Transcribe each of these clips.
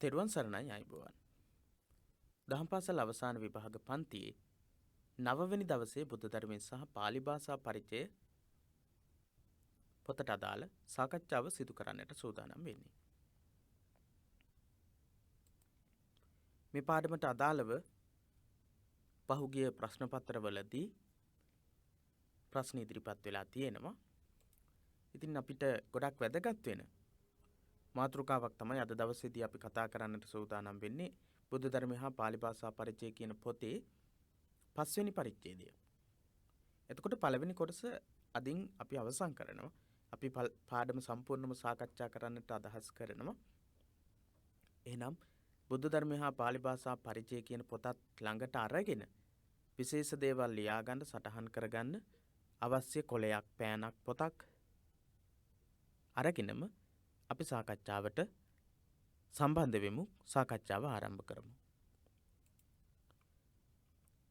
තෙරුවන් සරණයි අයිබෝවන්. දහම් පාසල් අවසාන විභාග පන්තියේ 9 වෙනි දවසේ බුද්ධ ධර්මයේ සහ පාලි භාෂා පරිචය පොතට අදාළ සාකච්ඡාව සිදු කරන්නට සූදානම් වෙන්නේ. මේ පාඩමට අදාළව පහුගිය ප්‍රශ්න පත්‍රවලදී ප්‍රශ්න ඉදිරිපත් වෙලා තියෙනවා. ඉතින් අපිට ගොඩක් වැදගත් වෙන මාතෘකාවක් තමයි අද දවසේදී අපි කතා කරන්නට සූදානම් වෙන්නේ. බුද්ධ ධර්මය හා පාලි භාෂා පරිචය කියන පොතේ 5 වෙනි පරිච්ඡේදය. එතකොට පළවෙනි කොටස අදින් අපි අවසන් කරනවා. අපි පාඩම සම්පූර්ණව සාකච්ඡා කරන්නට අදහස් කරනවා. එහෙනම් බුද්ධ ධර්මය හා පාලි භාෂා පරිචය කියන පොතත් ළඟට අරගෙන විශේෂ දේවල් ලියා ගන්න, සටහන් කරගන්න අවශ්‍ය කොලයක්, පෑනක්, පොතක් අරගෙනම අපි සාකච්ඡාවට සම්බන්ධ වෙමු. සාකච්ඡාව ආරම්භ කරමු.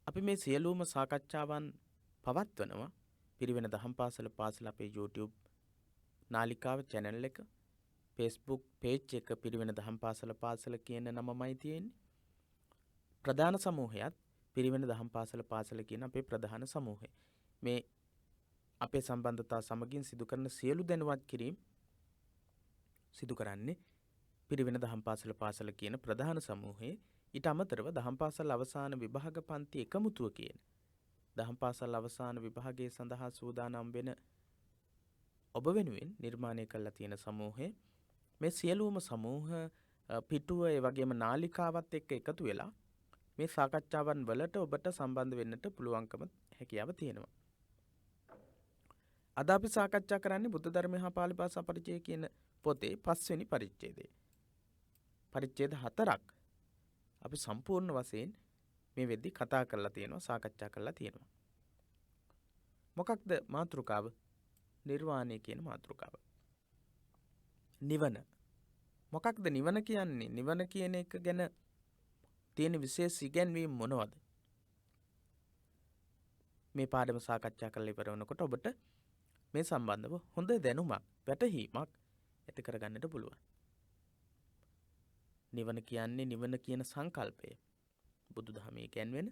අපි මේ සියලුම සාකච්ඡාවන් පවත්වනවා පිරිවෙන දහම් පාසල අපේ YouTube නාලිකාව channel එක, Facebook page එක පිරිවෙන දහම් පාසල කියන නමමයි තියෙන්නේ. ප්‍රධාන සමූහයත් පිරිවෙන දහම් පාසල කියන අපේ ප්‍රධාන සමූහය. මේ අපේ සම්බන්ධතා සමගින් සිදු කරන සියලු දැනුවත් කිරීම සිදු කරන්නේ පිරිවෙන දහම් පාසල කියන ප්‍රධාන සමූහයේ. ඊට අමතරව දහම් පාසල් අවසාන විභාග පන්ති එකමුතුව කියන දහම් පාසල් අවසාන විභාගයේ සඳහා සූදානම් වෙන ඔබ වෙනුවෙන් නිර්මාණය කරලා තියෙන සමූහය. මේ සියලුම සමූහ පිටුව ඒ වගේම නාලිකාවත් එක්ක එකතු වෙලා මේ සාකච්ඡාවන් වලට ඔබට සම්බන්ධ වෙන්නට පුළුවන්කම හැකියාව තියෙනවා. අද අපි සාකච්ඡා කරන්නේ බුද්ධ ධර්මය හා පාලි භාෂා පරිචය කියන පොතේ 5 වෙනි පරිච්ඡේදය. පරිච්ඡේද 4ක් අපි සම්පූර්ණ වශයෙන් මේ වෙද්දි කතා කරලා තියෙනවා, සාකච්ඡා කරලා තියෙනවා. මොකක්ද මාතෘකාව? නිර්වාණය කියන මාතෘකාව. නිවන. මොකක්ද නිවන කියන්නේ? නිවන කියන එක ගැන තියෙන විශේෂ ඉගැන්වීම් මොනවද? මේ පාඩම සාකච්ඡා කරලා ඉවර වෙනකොට ඔබට මේ සම්බන්ධව හොඳ දැනුමක්, වැටහීමක් ඇති කරගන්නට පුළුවන්. නිවන කියන්නේ නිවන කියන සංකල්පය. බුදුදහමේ ගැන්වෙන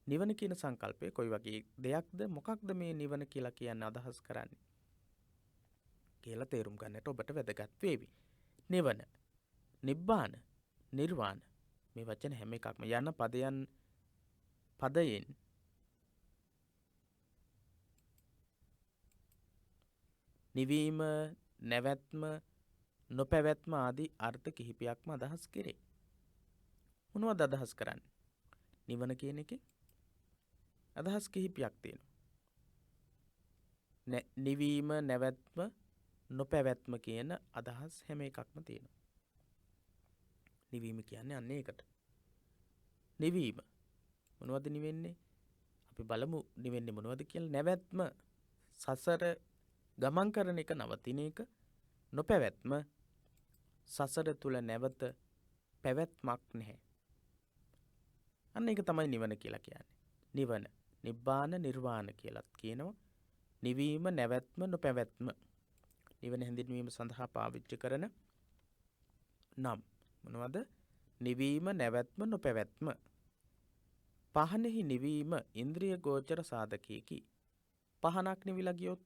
නිවන කියන සංකල්පය කොයි වගේ දෙයක්ද? මොකක්ද මේ නිවන කියලා කියන්න අදහස් කරන්නේ කියලා තේරුම් ගන්නට ඔබට වැදගත් වේවි. නිවන, නිබ්බාන, නිර්වාණ මේ වචන හැම එකක්ම යන පදයෙන් නිවීම, නැවැත්ම, නොපැවැත්ම ආදී අර්ථ කිහිපයක්ම අදහස් කෙරේ. මොනවද අදහස් කරන්නේ? නිවන කියන එකේ අදහස් කිහිපයක් තියෙනවා. නිවීම, නැවැත්ම, නොපැවැත්ම කියන අදහස් හැම එකක්ම තියෙනවා. නිවීම කියන්නේ අන්න ඒකට. නිවීම මොනවද නිවෙන්නේ? අපි බලමු නිවෙන්නේ මොනවද කියලා. නැවැත්ම සසර ගමන් කරන එක, නවතින එක. නොපැවැත්ම සසර තුල නැවත පැවැත්මක් නැහැ. අන්න ඒක තමයි නිවන කියලා කියන්නේ. නිවන, නිබ්බාන, නිර්වාණ කියලාත් කියනවා. නිවීම, නැවැත්ම, නොපැවැත්ම. නිවන හැඳින්වීම සඳහා පාවිච්චි කරන නම් මොනවද? නිවීම, නැවැත්ම, නොපැවැත්ම. පහනෙහි නිවීම ඉන්ද්‍රිය ගෝචර සාධකයකි. පහනක් නිවිලා ගියොත්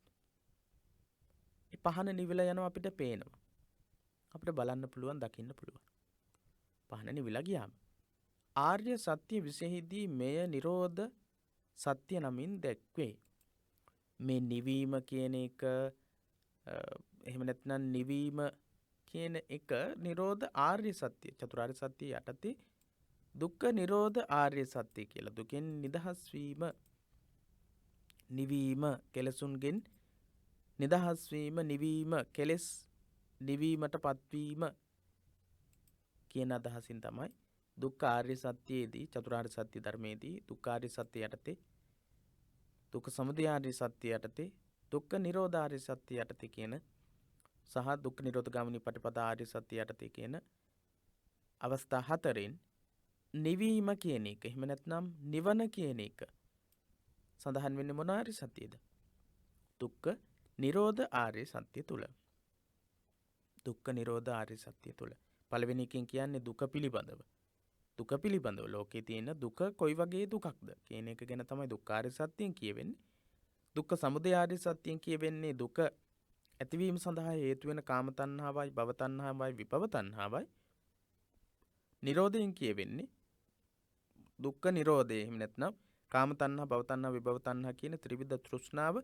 ඒ පහන නිවිලා යනවා අපිට පේනවා. අපිට බලන්න පුළුවන්, දකින්න පුළුවන්. පහන නිවිලා ගියාම ආර්ය සත්‍ය විශේෂෙහිදී මෙය නිරෝධ සත්‍ය නමින් දැක්වේ. මේ නිවීම කියන එක එහෙම නැත්නම් නිවීම කියන එක නිරෝධ ආර්ය සත්‍ය, චතුරාර්ය සත්‍ය යටතේ දුක්ඛ නිරෝධ ආර්ය සත්‍ය කියලා. දුකෙන් නිදහස් වීම, නිවීම, කෙලසුන්ගෙන් නිදහස් වීම, නිවීම, කෙලස් නිවීමටපත් වීම කියන අදහසින් තමයි දුක්ඛ ආර්ය සත්‍යයේදී, චතුරාර්ය සත්‍ය ධර්මයේදී දුක්ඛ ආර්ය සත්‍ය යටතේ, දුක්ඛ සමුදය ආර්ය සත්‍ය යටතේ, දුක්ඛ නිරෝධ ආර්ය සත්‍ය යටතේ කියන සහ දුක්ඛ නිරෝධ ගාමිනී පටිපදා ආර්ය සත්‍ය යටතේ කියන අවස්ථා හතරෙන් නිවීම කියන එක, එහෙම නැත්නම් නිවන කියන එක සඳහන් වෙන්නේ මොන ආර්ය සත්‍යද? දුක්ඛ නිරෝධ ආර්ය සත්‍ය තුල. දුක්ඛ නිරෝධ ආර්ය සත්‍ය තුල පළවෙනි එකෙන් කියන්නේ දුක පිළිබඳව. දුක පිළිබඳව ලෝකේ තියෙන දුක කොයි වගේ දුකක්ද කියන එක ගැන තමයි දුක්ඛාරය සත්‍යයෙන් කියවෙන්නේ. දුක්ඛ සමුදය ආර්ය සත්‍යයෙන් කියවෙන්නේ දුක ඇතිවීම සඳහා හේතු වෙන කාම තණ්හාවයි, භව තණ්හාවයි, විභව තණ්හාවයි. නිරෝධයෙන් කියවෙන්නේ දුක්ඛ නිරෝධය. එහෙම නැත්නම් කාම තණ්හා, භව තණ්හා, විභව තණ්හා කියන ත්‍රිවිධ තෘෂ්ණාව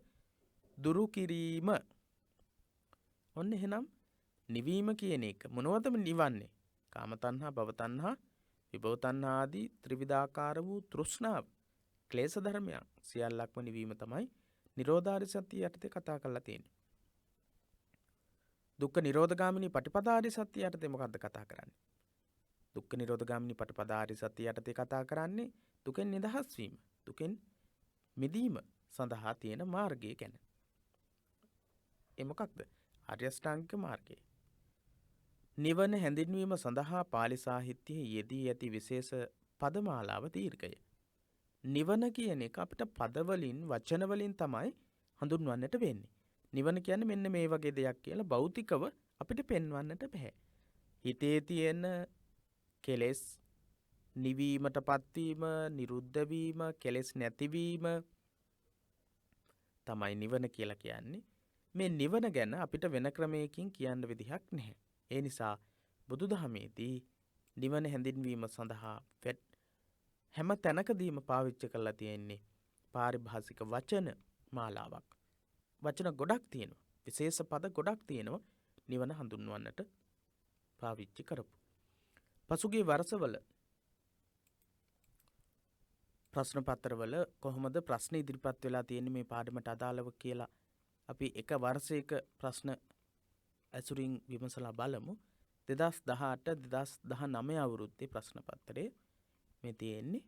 දුරු කිරීම. ඔන්න එහෙනම් නිවීම කියන එක මොනවදම නිවන්නේ? කාම තණ්හා, භව තණ්හා, විභව තණ්හා ආදී ත්‍රිවිධාකාර වූ තෘෂ්ණාව, ක්ලේශ ධර්මයන් සියල්ලක්ම නිවීම තමයි නිරෝධාරි සත්‍ය යටතේ කතා කරලා තියෙන්නේ. දුක්ඛ නිරෝධගාමිනී පටිපදාරි සත්‍ය යටතේ මොකද්ද කතා කරන්නේ? දුක්ඛ නිරෝධගාමිනී පටිපදාරි සත්‍ය යටතේ කතා කරන්නේ දුකෙන් නිදහස් වීම, දුකෙන් මිදීම සඳහා තියෙන මාර්ගය ගැන. ඒ මොකක්ද? ආර්ය අෂ්ටාංගික මාර්ගය. නිවන හැඳින්වීම සඳහා පාලි සාහිත්‍යයේ යෙදී ඇති විශේෂ පදමාලාව දීර්ඝය. නිවන කියන එක අපිට පදවලින්, වචනවලින් තමයි හඳුන්වන්නට වෙන්නේ. නිවන කියන්නේ මෙන්න මේ වගේ දෙයක් කියලා භෞතිකව අපිට පෙන්වන්නට බෑ. හිතේ තියෙන කෙලෙස් නිවීමටපත් වීම, නිරුද්ධ වීම, කෙලෙස් නැතිවීම තමයි නිවන කියලා කියන්නේ. මේ නිවන ගැන අපිට වෙන ක්‍රමයකින් කියන්න විදිහක් නැහැ. ඒ නිසා බුදුදහමේදී නිවන හැඳින්වීම සඳහා හැම තැනකදීම පාවිච්චි කරලා තියෙන්නේ පාරිභාෂික වචන මාලාවක්. වචන ගොඩක් තියෙනවා. විශේෂ පද ගොඩක් තියෙනවා නිවන හඳුන්වන්නට පාවිච්චි කරපු. පසුගිය වර්ෂවල ප්‍රශ්න පත්‍රවල කොහොමද ප්‍රශ්න ඉදිරිපත් වෙලා තියෙන්නේ මේ පාඩමට අදාළව කියලා අපි එක වර්ෂයක ප්‍රශ්න ඇසුරින් විමසලා බලමු. 2018-2019 අවුරුද්දේ ප්‍රශ්න පත්‍රයේ මේ තියෙන්නේ.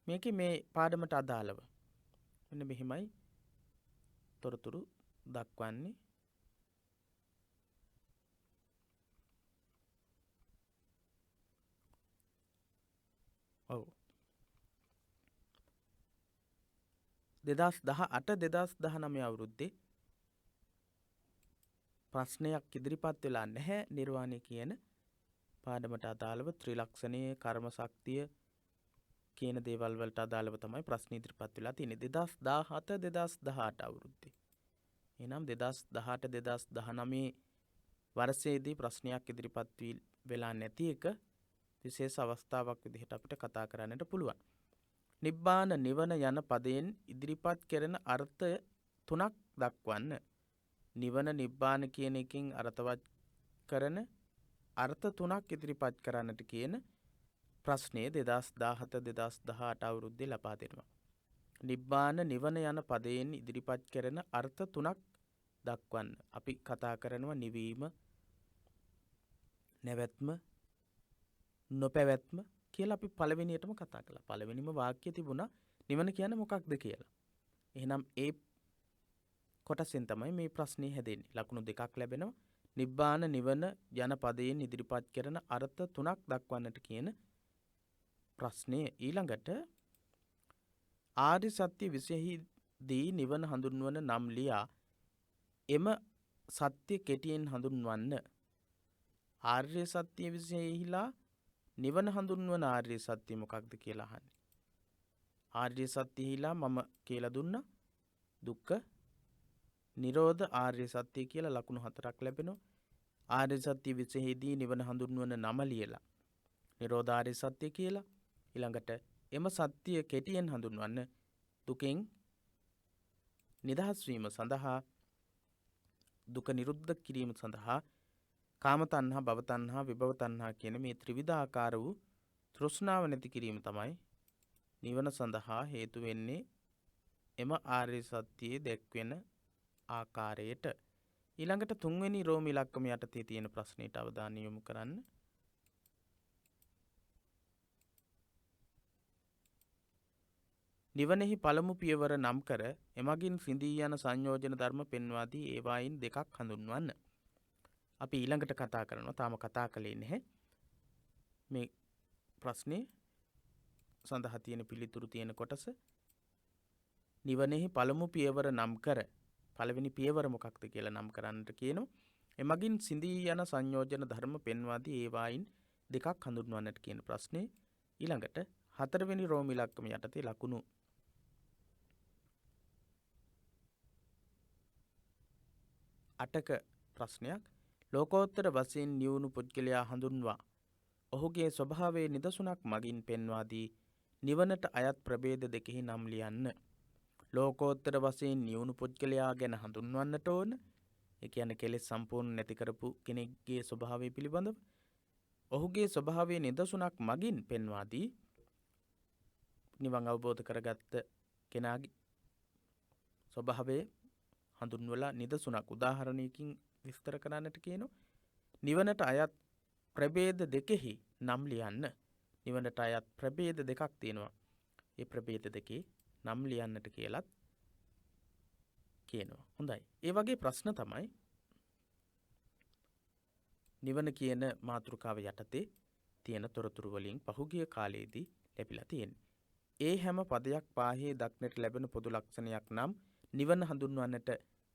මේකේ මේ පාඩමට අදාළව මෙන්න මෙහිමයි තොරතුරු දක්වන්නේ. ඔව්. 2018-2019 අවුරුද්දේ ප්‍රශ්නයක් ඉදිරිපත් වෙලා නැහැ. නිර්වාණය කියන පාඩමට අදාළව ත්‍රිලක්ෂණයේ කර්ම ශක්තිය කියන දේවල් වලට අදාළව තමයි ප්‍රශ්න ඉදිරිපත් වෙලා තියෙන්නේ 2017-2018 අවුරුද්දේ. එහෙනම් 2018-2019 වර්ෂයේදී ප්‍රශ්නයක් ඉදිරිපත් වෙලා නැති එක විශේෂ අවස්ථාවක් විදිහට අපිට කතා කරන්නට පුළුවන්. නිබ්බාන නිවන යන පදයෙන් ඉදිරිපත් කරන අර්ථ තුනක් දක්වන්න. නිවන නිබ්බාන කියන එකෙන් අර්ථවත් කරන අර්ථ තුනක් ඉදිරිපත් කරන්නට කියන ප්‍රශ්නය 2017-2018 අවුරුද්දේ ලබා දෙනවා. නිබ්බාන නිවන යන පදයෙන් ඉදිරිපත් කරන අර්ථ තුනක් දක්වන්න. අපි කතා කරනවා නිවීම, නැවැත්ම, නොපැවැත්ම කියලා අපි පළවෙනියටම කතා කළා. පළවෙනිම වාක්‍යය තිබුණා නිවන කියන්නේ මොකක්ද කියලා. එහෙනම් ඒ කොටසෙන් තමයි මේ ප්‍රශ්නේ හැදෙන්නේ. ලකුණු දෙකක් ලැබෙනවා. නිබ්බාන නිවන යන පදයෙන් ඉදිරිපත් කරන අර්ථ තුනක් දක්වන්නට කියන ප්‍රශ්නය. ඊළඟට ආර්ය සත්‍ය විශේෂෙහිදී නිවන හඳුන්වන නම් ලියා එම සත්‍ය කෙටියෙන් හඳුන්වන්න. ආර්ය සත්‍ය විශේෂෙහිලා නිවන හඳුන්වන ආර්ය සත්‍ය මොකක්ද කියලා අහන්නේ. ආර්ය සත්‍යෙහිලා මම කියලා දුන්නා දුක්ඛ නිරෝධ ආර්ය සත්‍ය කියලා ලකුණු 4ක් ලැබෙනවා. ආර්ය සත්‍ය විශේෂෙහිදී නිවන හඳුන්වන නම ලියලා නිරෝධ ආර්ය සත්‍ය කියලා. ඊළඟට එම සත්‍ය කෙටියෙන් හඳුන්වන්න දුකෙන් නිදහස් වීම සඳහා, දුක නිරුද්ධ කිරීම සඳහා කාම තණ්හා, භව තණ්හා, විභව තණ්හා කියන මේ ත්‍රිවිධාකාර වූ තෘෂ්ණාව නැති කිරීම තමයි නිවන සඳහා හේතු වෙන්නේ. එම ආර්ය සත්‍යයේ දැක්වෙන ආකාරයට. ඊළඟට තුන්වෙනි රෝම ඉලක්කම යටතේ තියෙන ප්‍රශ්නෙට අවධානය යොමු කරන්න. නිවනෙහි පළමු පියවර නම් කර එමගින් සිඳී යන සංයෝජන ධර්ම පෙන්වා දී ඒවායින් දෙකක් හඳුන්වන්න. අපි ඊළඟට කතා කරනවා. තාම කතා කළේ නැහැ. මේ ප්‍රශ්නේ සඳහා තියෙන පිළිතුරු තියෙන කොටස නිවනෙහි පළමු පියවර නම් කර පළවෙනි පියවර මොකක්ද කියලා නම් කරන්නට කියනවා. එමගින් සිඳී යන සංයෝජන ධර්ම පෙන්වා දී ඒවායින් දෙකක් හඳුන්වන්නට කියන ප්‍රශ්නේ. ඊළඟට 4 වෙනි රෝම ඉලක්කම යටතේ ලකුණු 8ක ප්‍රශ්නයක්. ලෝකෝත්තර වශයෙන් නිවුණු පුද්ගලයා හඳුන්වා ඔහුගේ ස්වභාවයේ නිදසුනක් මගින් පෙන්වා දී නිවනට අයත් ප්‍රභේද දෙකෙහි නම් ලියන්න. ලෝකෝත්තර වශයෙන් නිවුණු පුද්ගලයා ගැන හඳුන්වන්නට ඕන. ඒ කියන්නේ කෙලෙස් සම්පූර්ණ නැති කරපු කෙනෙක්ගේ ස්වභාවය පිළිබඳව ඔහුගේ ස්වභාවයේ නිදසුනක් මගින් පෙන්වා දී නිවන් අවබෝධ කරගත්ත කෙනාගේ ස්වභාවය හඳුන්වලා නිදසුනක් උදාහරණයකින් විස්තර කරන්නට කියනවා. නිවනට අයත් ප්‍රභේද දෙකෙහි නම් ලියන්න. නිවනට අයත් ප්‍රභේද දෙකක් තියෙනවා. ඒ ප්‍රභේද දෙකේ නම් ලියන්නට කියලත් කියනවා. හොඳයි. ඒ වගේ ප්‍රශ්න තමයි නිවන කියන මාතෘකාව යටතේ තියෙන තොරතුරු වලින් පහුගිය කාලයේදී ලැබිලා තියෙන්නේ. ඒ හැම පදයක් පාහේ දක්නට ලැබෙන පොදු ලක්ෂණයක් නම් නිවන හඳුන්වන්නට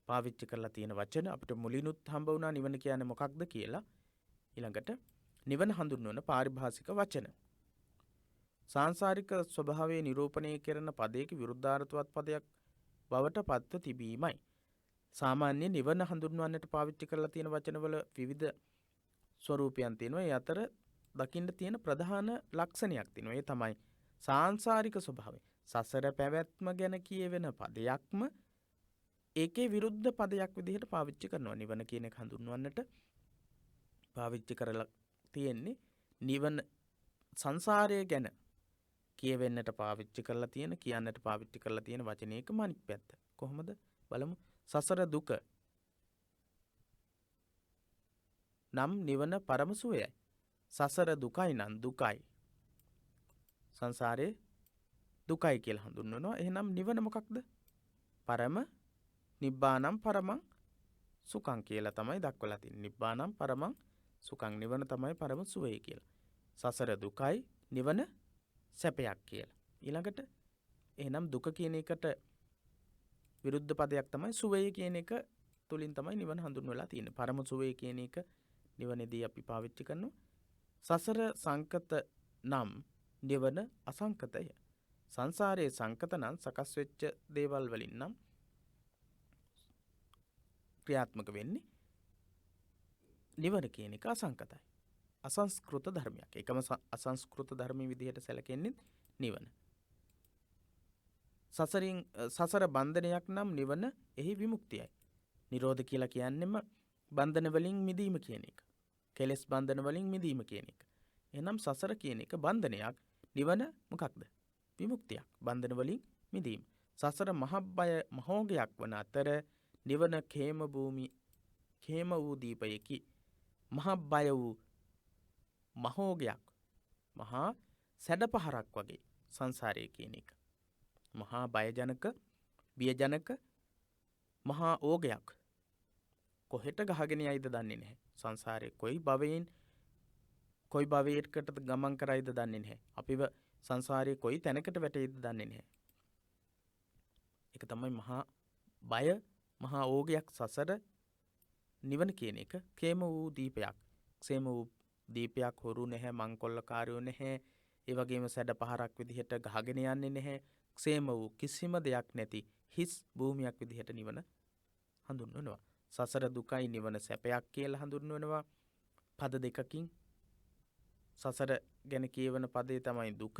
පාවිච්චි කරලා තියෙන වචන අපිට මුලිනුත් හම්බ වුණා නිවන කියන්නේ මොකක්ද කියලා. ඊළඟට නිවන හඳුන්වන පාරිභාෂික වචන. සාංශාරික ස්වභාවයේ නිරූපණය කරන පදයක විරුද්ධාර්ථවත් පදයක් බවට පත්ව තිබීමයි. සාමාන්‍ය නිවන හඳුන්වන්නට පාවිච්චි කරලා තියෙන වචනවල විවිධ ස්වරූපයන් තියෙනවා. ඒ අතර දකින්න තියෙන ප්‍රධාන ලක්ෂණයක් තියෙනවා. ඒ තමයි සාංශාරික ස්වභාවය. සසර පැවැත්ම ගැන කියවෙන පදයක්ම ඒකේ විරුද්ධ පදයක් විදිහට පාවිච්චි කරනවා. නිවන කියන එක හඳුන්වන්නට පාවිච්චි කරලා තියෙන්නේ නිවන සංසාරය ගැන කියවෙන්නට පාවිච්චි කරලා තියෙන කියන්නට පාවිච්චි කරලා තියෙන වචනයකම අනිත් පැත්ත. කොහොමද බලමු. සසර දුක නම් නිවන පරම සුවයයි. සසර දුකයි නම් දුකයි. සංසාරේ දුකයි කියලා හඳුන්වනවා. එහෙනම් නිවන මොකක්ද? පරම නිබ්බානම් පරමං සුඛං කියලා තමයි දක්වලා තියෙන්නේ. නිබ්බානම් පරමං සුඛං නිවන තමයි පරම සුවය කියලා. සසර දුකයි නිවන සැපයක් කියලා. ඊළඟට එහෙනම් දුක කියන එකට විරුද්ධ පදයක් තමයි සුවය කියන එක තුලින් තමයි නිවන හඳුන්වලා තියෙන්නේ. පරම සුවය කියන එක නිවනේදී අපි පාවිච්චි කරනවා. සසර සංකත නම් නිවන අසංකතය. සංසාරයේ සංකත නම් සකස් වෙච්ච දේවල් වලින් නම් ක්‍රියාත්මක වෙන්නේ. නිවන කියන එක අසංකතයි. අසංස්කෘත ධර්මයක්. එකම අසංස්කෘත ධර්මයේ විදිහට සැලකෙන්නේ නිවන. සසර බන්ධනයක් නම් නිවන එහි විමුක්තියයි. නිරෝධ කියලා කියන්නෙම බන්ධන වලින් මිදීම කියන එක. කෙලෙස් බන්ධන වලින් මිදීම කියන එක. එහෙනම් සසර කියන එක බන්ධනයක්. නිවන මොකක්ද? විමුක්තියක්. බන්ධන වලින් මිදීම. සසර මහබ්බය මහෝගයක් වන අතර නිවන khema වූ දීපයකි. මහබ්බය වූ මහෝගයක්. මහා සැඩපහරක් වගේ සංසාරය කියන එක. මහා බයජනක, බියජනක මහා ඕගයක්. කොහෙට ගහගෙන යයිද දන්නේ නැහැ. සංසාරේ කොයි භවයකටද ගමන් කරයිද දන්නේ නැහැ. අපිව සංසාරේ කොයි තැනකට වැටෙයිද දන්නේ නැහැ. ඒක තමයි මහා බය, මහා ඕගයක් සසර. නිවන කියන එක khema වූ දීපයක්. ක්ෂේම වූ දීපයක් හොරු නැහැ, මංකොල්ලකාරයෝ නැහැ. ඒ වගේම සැඩ පහරක් විදිහට ගහගෙන යන්නේ නැහැ. ක්ෂේම වූ කිසිම දෙයක් නැති හිස් භූමියක් විදිහට නිවන හඳුන්වනවා. සසර දුකයි නිවන සැපයක් කියලා හඳුන්වනවා. පද දෙකකින් සසර ගැන කියවන පදේ තමයි දුක.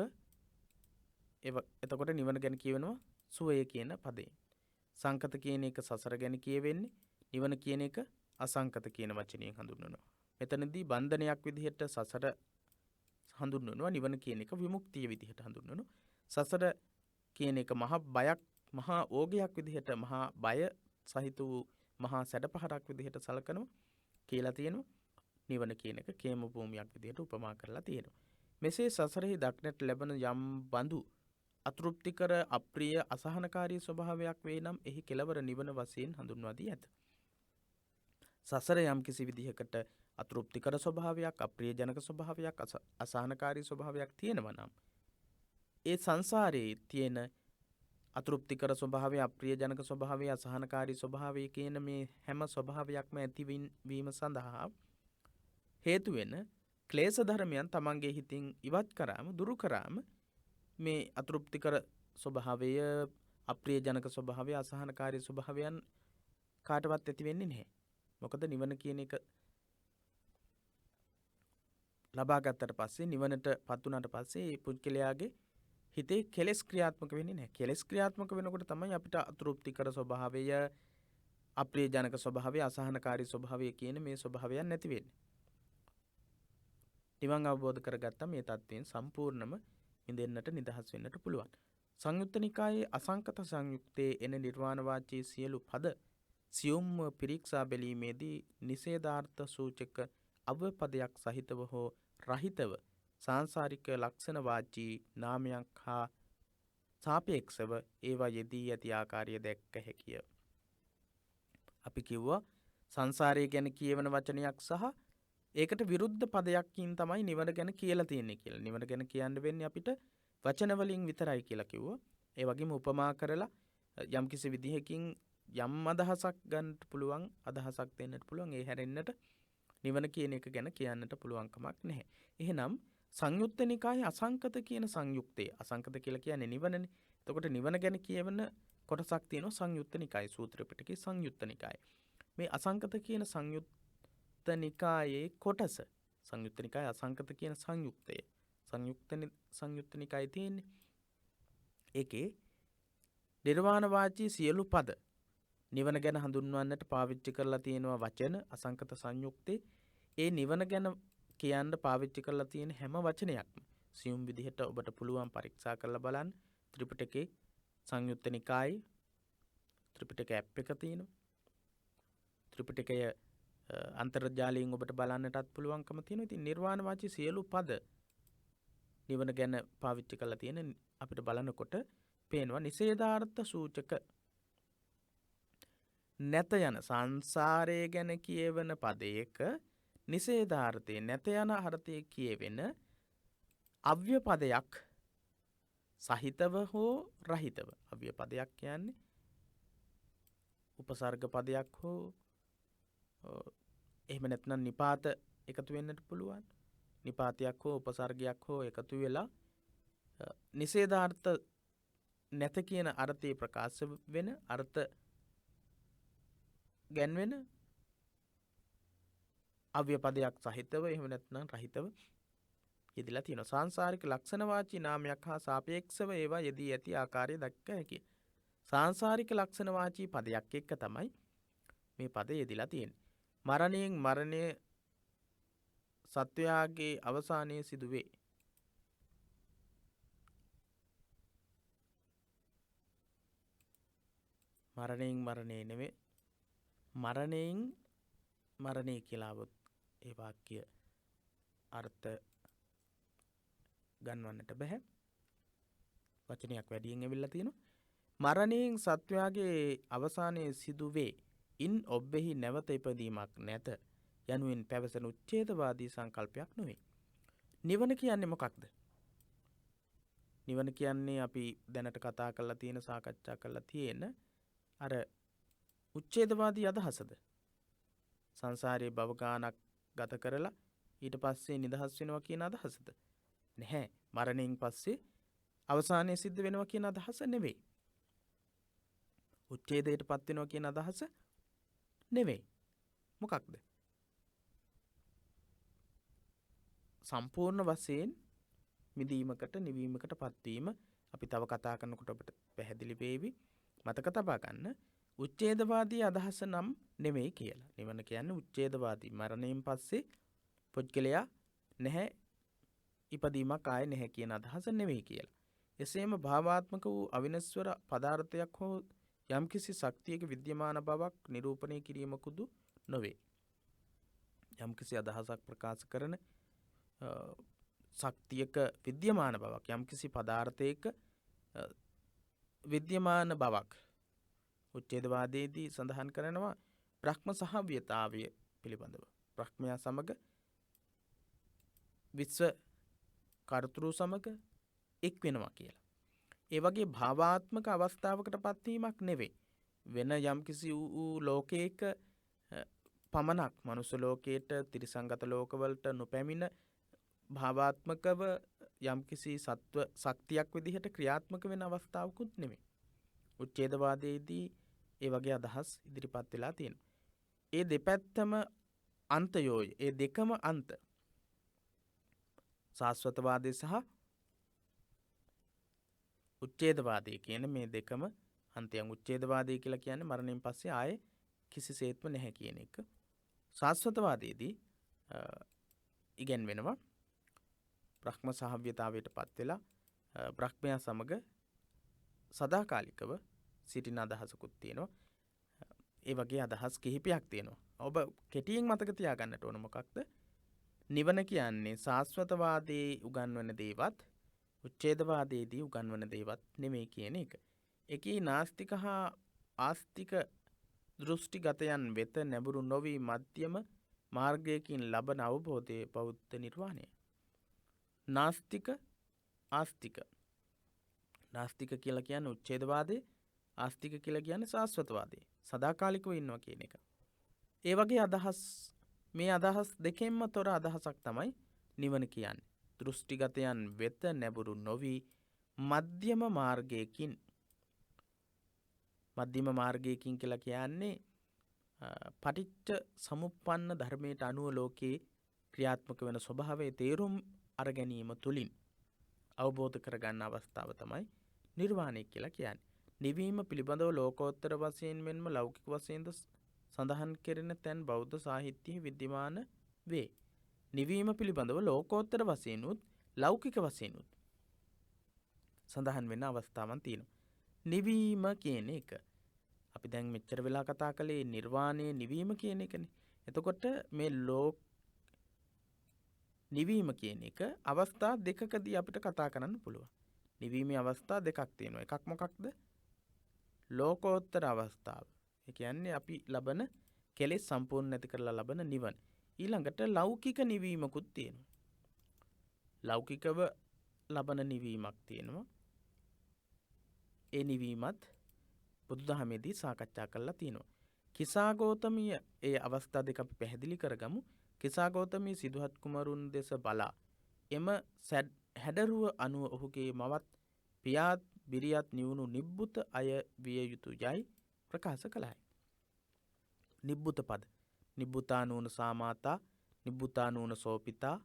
එතකොට නිවන ගැන කියවෙනවා සුවය කියන පදේ. සංකත කියන එක සසර ගැන කියවෙන්නේ. නිවන කියන එක අසංකත කියන වචනයෙන් හඳුන්වනවා. මෙතනදී බන්ධනයක් විදිහට සසර හඳුන්වනවා. නිවන කියන එක විමුක්තිය විදිහට හඳුන්වනවා. සසර කියන එක මහා බයක්, මහා ඕගයක් විදිහට, මහා බය සහිත වූ මහා සැඩපහරක් විදිහට සලකනවා කියලා තියෙනවා. නිවන කියන එක khema භූමියක් විදිහට උපමා කරලා තියෙනවා. මෙසේ සසරෙහි දක්නට ලැබෙන යම් බඳු අතෘප්තිකර, අප්‍රිය, අසහනකාරී ස්වභාවයක් වේ නම් එහි කෙලවර නිවන වශයෙන් හඳුන්වා දී ඇත. සසර යම් කිසි විදිහකට අතෘප්තිකර ස්වභාවයක්, අප්‍රියජනක ස්වභාවයක්, අසහනකාරී ස්වභාවයක් තියෙනවා නම් ඒ සංසාරයේ තියෙන අතෘප්තිකර ස්වභාවය, අප්‍රියජනක ස්වභාවය, අසහනකාරී ස්වභාවය කියන මේ හැම ස්වභාවයක්ම ඇතිවීම සඳහා හේතු වෙන ක්ලේශ ධර්මයන් තමන්ගේ හිතින් ඉවත් කරාම, දුරු කරාම මේ අතෘප්තිකර ස්වභාවය, අප්‍රියජනක ස්වභාවය, අසහනකාරී ස්වභාවයන් කාටවත් ඇති වෙන්නේ නැහැ. මොකද නිවන කියන එක ලබා ගත්තට පස්සේ, නිවනට පත් වුණාට පස්සේ මේ පුද්ගලයාගේ හිතේ කෙලෙස් ක්‍රියාත්මක වෙන්නේ නැහැ. කෙලෙස් ක්‍රියාත්මක වෙනකොට තමයි අපිට අතෘප්තිකර ස්වභාවය, අප්‍රියජනක ස්වභාවය, අසහනකාරී ස්වභාවය කියන මේ ස්වභාවයන් නැති වෙන්නේ. නිවන් අවබෝධ කරගත්තා මේ தත්වයෙන් සම්පූර්ණම මිදෙන්නට, නිදහස් වෙන්නට පුළුවන්. සංයුත්ත නිකායේ අසංකත සංයුත්තේ එන නිර්වාණ වාචී සියලු පද සියුම්ව පිරික්සා බැලීමේදී නිෂේධාර්ථ සූචක අවපදයක් සහිතව හෝ රහිතව සාංසාරික ලක්ෂණ වාචී නාමයක් හා සාපේක්ෂව ඒවා යෙදී ඇති ආකාරය දැක්ක හැකිය. අපි කිව්වා සංසාරය ගැන කියවන වචනයක් සහ ඒකට විරුද්ධ පදයක්කින් තමයි නිවන ගැන කියලා තියෙන්නේ කියලා. නිවන ගැන කියන්න වෙන්නේ අපිට වචන වලින් විතරයි කියලා කිව්වා. ඒ වගේම උපමා කරලා යම්කිසි විදිහකින් යම් අදහසක් ගන්නට පුළුවන්, අදහසක් දෙන්නට පුළුවන්. ඒ හැරෙන්නට නිවන කියන එක ගැන කියන්නට පුළුවන් කමක් නැහැ. එහෙනම් සංයුත්ත නිකායේ අසංකත කියන සංයුක්තය, අසංකත කියලා කියන්නේ නිවනනේ. එතකොට නිවන ගැන කියවන කොටසක් තියෙනවා සංයුත්ත නිකායේ, සූත්‍ර පිටකේ සංයුත්ත නිකායේ. මේ අසංකත කියන සංයුත්ත නිකායේ කොටස, සංයුත්ත නිකායේ අසංකත කියන සංයුක්තය, සංයුත්ත නිකායේ තියෙන්නේ. ඒකේ නිර්වාණ වාචී සියලු පද නිවන ගැන හඳුන්වන්නට පාවිච්චි කරලා තියෙනවා වචන අසංකත සංයුක්තේ. ඒ නිවන ගැන කියන්න පාවිච්චි කරලා තියෙන හැම වචනයක්ම සියුම් විදිහට ඔබට පුළුවන් පරීක්ෂා කරලා බලන්න. ත්‍රිපිටකේ සංයුත්ත නිකායේ ත්‍රිපිටක ඇප් එක තියෙනවා. ත්‍රිපිටකය අන්තර්ජාලයෙන් ඔබට බලන්නටත් පුළුවන්කම තියෙනවා. ඉතින් නිර්වාණ වාචී සියලු පද නිවන ගැන පාවිච්චි කරලා තියෙන අපිට බලනකොට පේනවා නිෂේධාර්ථ සූචක නැත යන සංසාරය ගැන කියවන පදයක නිෂේධාර්ථයේ නැත යන අර්ථයේ කියවෙන අව්‍ය පදයක් සහිතව හෝ රහිතව. අව්‍ය පදයක් කියන්නේ උපසර්ග පදයක් හෝ එහෙම නැත්නම් නිපාත එකතු වෙන්නට පුළුවන්. නිපාතයක් හෝ උපසර්ගයක් හෝ එකතු වෙලා නිෂේධාර්ථ නැත කියන අර්ථයේ ප්‍රකාශ වෙන, අර්ථ ගැන්වෙන අව්‍ය පදයක් සහිතව එහෙම නැත්නම් රහිතව යෙදලා තියෙනවා. සාංසාරික ලක්ෂණ වාචී නාමයක් හා සාපේක්ෂව ඒවා යෙදී ඇති ආකාරය දක්ක හැකියි. සාංසාරික ලක්ෂණ වාචී පදයක් එක්ක තමයි මේ පද යෙදලා තියෙන්නේ. මරණයෙන් මරණය සත්වයාගේ අවසානයේ සිදුවේ. මරණයෙන් මරණය නෙවෙයි, මරණයෙන් මරණය කියලා આવොත් ඒ වාක්‍ය අර්ථ ගන්වන්නට බෑ. වචනයක් වැඩියෙන් ඇවිල්ලා තියෙනවා. මරණයෙන් සත්වයාගේ අවසානයේ සිදුවේ. ඉන් ඔබෙහි නැවත ඉපදීමක් නැත යනුවෙන් පැවසෙන උච්ඡේදවාදී සංකල්පයක් නොවේ. නිවන කියන්නේ මොකක්ද? නිවන කියන්නේ අපි දැනට කතා කරලා තියෙන, සාකච්ඡා කරලා තියෙන අර උච්ඡේදවාදී අදහසද? සංසාරයේ භව ගානක් ගත කරලා ඊට පස්සේ නිදහස් වෙනවා කියන අදහසද? නැහැ. මරණයෙන් පස්සේ අවසානයේ සිද්ධ වෙනවා කියන අදහස නෙවෙයි. උච්ඡේදයට පත් වෙනවා කියන අදහස නෙවෙයි. මොකක්ද? සම්පූර්ණ වශයෙන් මිදීමකට, නිවීමකට පත්වීම. අපි තව කතා කරනකොට ඔබට පැහැදිලි වේවි. මතක තබා ගන්න. උච්ඡේදවාදී අදහස නම් නෙමෙයි කියලා. නිවන කියන්නේ උච්ඡේදවාදී. මරණයෙන් පස්සේ පුද්ගලයා නැහැ, ඉපදීමක් ආයේ නැහැ කියන අදහස නෙවෙයි කියලා. එසේම භාවාත්මක වූ අවිනස්වර පදාර්ථයක් හෝ යම්කිසි ශක්තියක විද්‍යමාන බවක් නිරූපණය කිරීමකුදු නොවේ. යම්කිසි අදහසක් ප්‍රකාශ කරන ශක්තියක විද්‍යමාන බවක්, යම්කිසි පදාර්ථයක විද්‍යමාන බවක් උච්ඡේදවාදයේදී සඳහන් කරනවා බ්‍රහ්ම සහව්‍යතාවය පිළිබඳව. බ්‍රහ්මයා සමග විශ්ව කර්තෘ සමග එක් වෙනවා කියලා. ඒ වගේ භාවාත්මක අවස්ථාවකට පත්වීමක් නෙවෙයි. වෙන යම්කිසි වූ ලෝකයක පමණක් මනුස්ස ලෝකයට තිරිසංගත ලෝකවලට නොපැමිණ භාවාත්මකව යම්කිසි සත්ව ශක්තියක් විදිහට ක්‍රියාත්මක වෙන අවස්ථාවකුත් නෙවෙයි. උච්ඡේදවාදයේදී ඒ වගේ අදහස් ඉදිරිපත් වෙලා තියෙනවා. ඒ දෙපැත්තම අන්තයෝය. ඒ දෙකම අන්ත. සාස්වතවාදය සහ උච්ඡේදවාදය කියන මේ දෙකම අන්තයන්. උච්ඡේදවාදය කියලා කියන්නේ මරණයෙන් පස්සේ ආයේ කිසිසේත්ම නැහැ කියන එක. සාස්වතවාදයේදී ඉගැන්වෙනවා බ්‍රහ්ම සහභ්‍යතාවයට පත් වෙලා බ්‍රහ්මයා සමග සදාකාලිකව සිටින අදහසකුත් තියෙනවා. ඒ වගේ අදහස් කිහිපයක් තියෙනවා. ඔබ කෙටියෙන් මතක තියාගන්නට ඕන මොකක්ද? නිවන කියන්නේ සාස්වතවාදයේ උගන්වන දේවත් උච්ඡේදවාදයේදී උගන්වන දේවත් නෙමෙයි කියන එක. එකී නාස්තික හා ආස්තික දෘෂ්ටිගතයන් වෙත නැඹුරු නොවී මධ්‍යම මාර්ගයකින් ලබන අවබෝධයේ බෞද්ධ නිර්වාණය. නාස්තික ආස්තික. නාස්තික කියලා කියන්නේ උච්ඡේදවාදයේ, ආස්තික කියලා කියන්නේ සාස්වතවාදයේ. සදාකාලිකව ඉන්නවා කියන එක. ඒ වගේ අදහස් මේ අදහස් දෙකෙන්ම තොර අදහසක් තමයි නිවන කියන්නේ. දෘෂ්ටිගතයන් වෙත නැඹුරු නොවී මධ්‍යම මාර්ගයකින්. මධ්‍යම මාර්ගයකින් කියලා කියන්නේ පටිච්ච සමුප්පන්න ධර්මයට අනුව ලෝකේ ක්‍රියාත්මක වෙන ස්වභාවයේ තේරුම් අර ගැනීම තුලින් අවබෝධ කරගන්න අවස්ථාව තමයි නිර්වාණය කියලා කියන්නේ. නිවීම පිළිබඳව ලෝකෝත්තර වශයෙන් මෙන්ම ලෞකික වශයෙන්ද සඳහන් කෙරෙන තැන් බෞද්ධ සාහිත්‍යයේ විද්‍යමාන වේ. නිවීම පිළිබඳව ලෝකෝත්තර වශයෙන් උත් ලෞකික වශයෙන් උත් සඳහන් වෙන අවස්ථාවන් තියෙනවා. නිවීම කියන එක අපි දැන් මෙච්චර වෙලා කතා කළේ නිර්වාණය නිවීම කියන එකනේ. එතකොට මේ නිවීම කියන එක අවස්ථා දෙකකදී අපිට කතා කරන්න පුළුවන්. නිවීමේ අවස්ථා දෙකක් තියෙනවා. එකක් මොකක්ද? ලෝකෝත්තර අවස්ථාව. ඒ කියන්නේ අපි ලබන කෙලෙස් සම්පූර්ණ නැති කරලා ලබන නිවන. ඊළඟට ලෞකික නිවීමකුත් තියෙනවා. ලෞකිකව ලබන නිවීමක් තියෙනවා. ඒ නිවීමත් බුදුදහමේදී සාකච්ඡා කරලා තියෙනවා. කිසාගෞතමිය ඒ අවස්ථා දෙක අපි පැහැදිලි කරගමු. කිසාගෞතමී සිදුහත් කුමරුන් දෙස බලා එම හැඩරුව අනුව ඔහුගේ මවත් පියාත් බිරියත් නිවුණු නිබ්බුත අය විය යුතු යයි ප්‍රකාශ කළායි. නිබ්බුත පද. නිබ්බුතානූන සාමාතා, නිබ්බුතානූන සෝපිතා,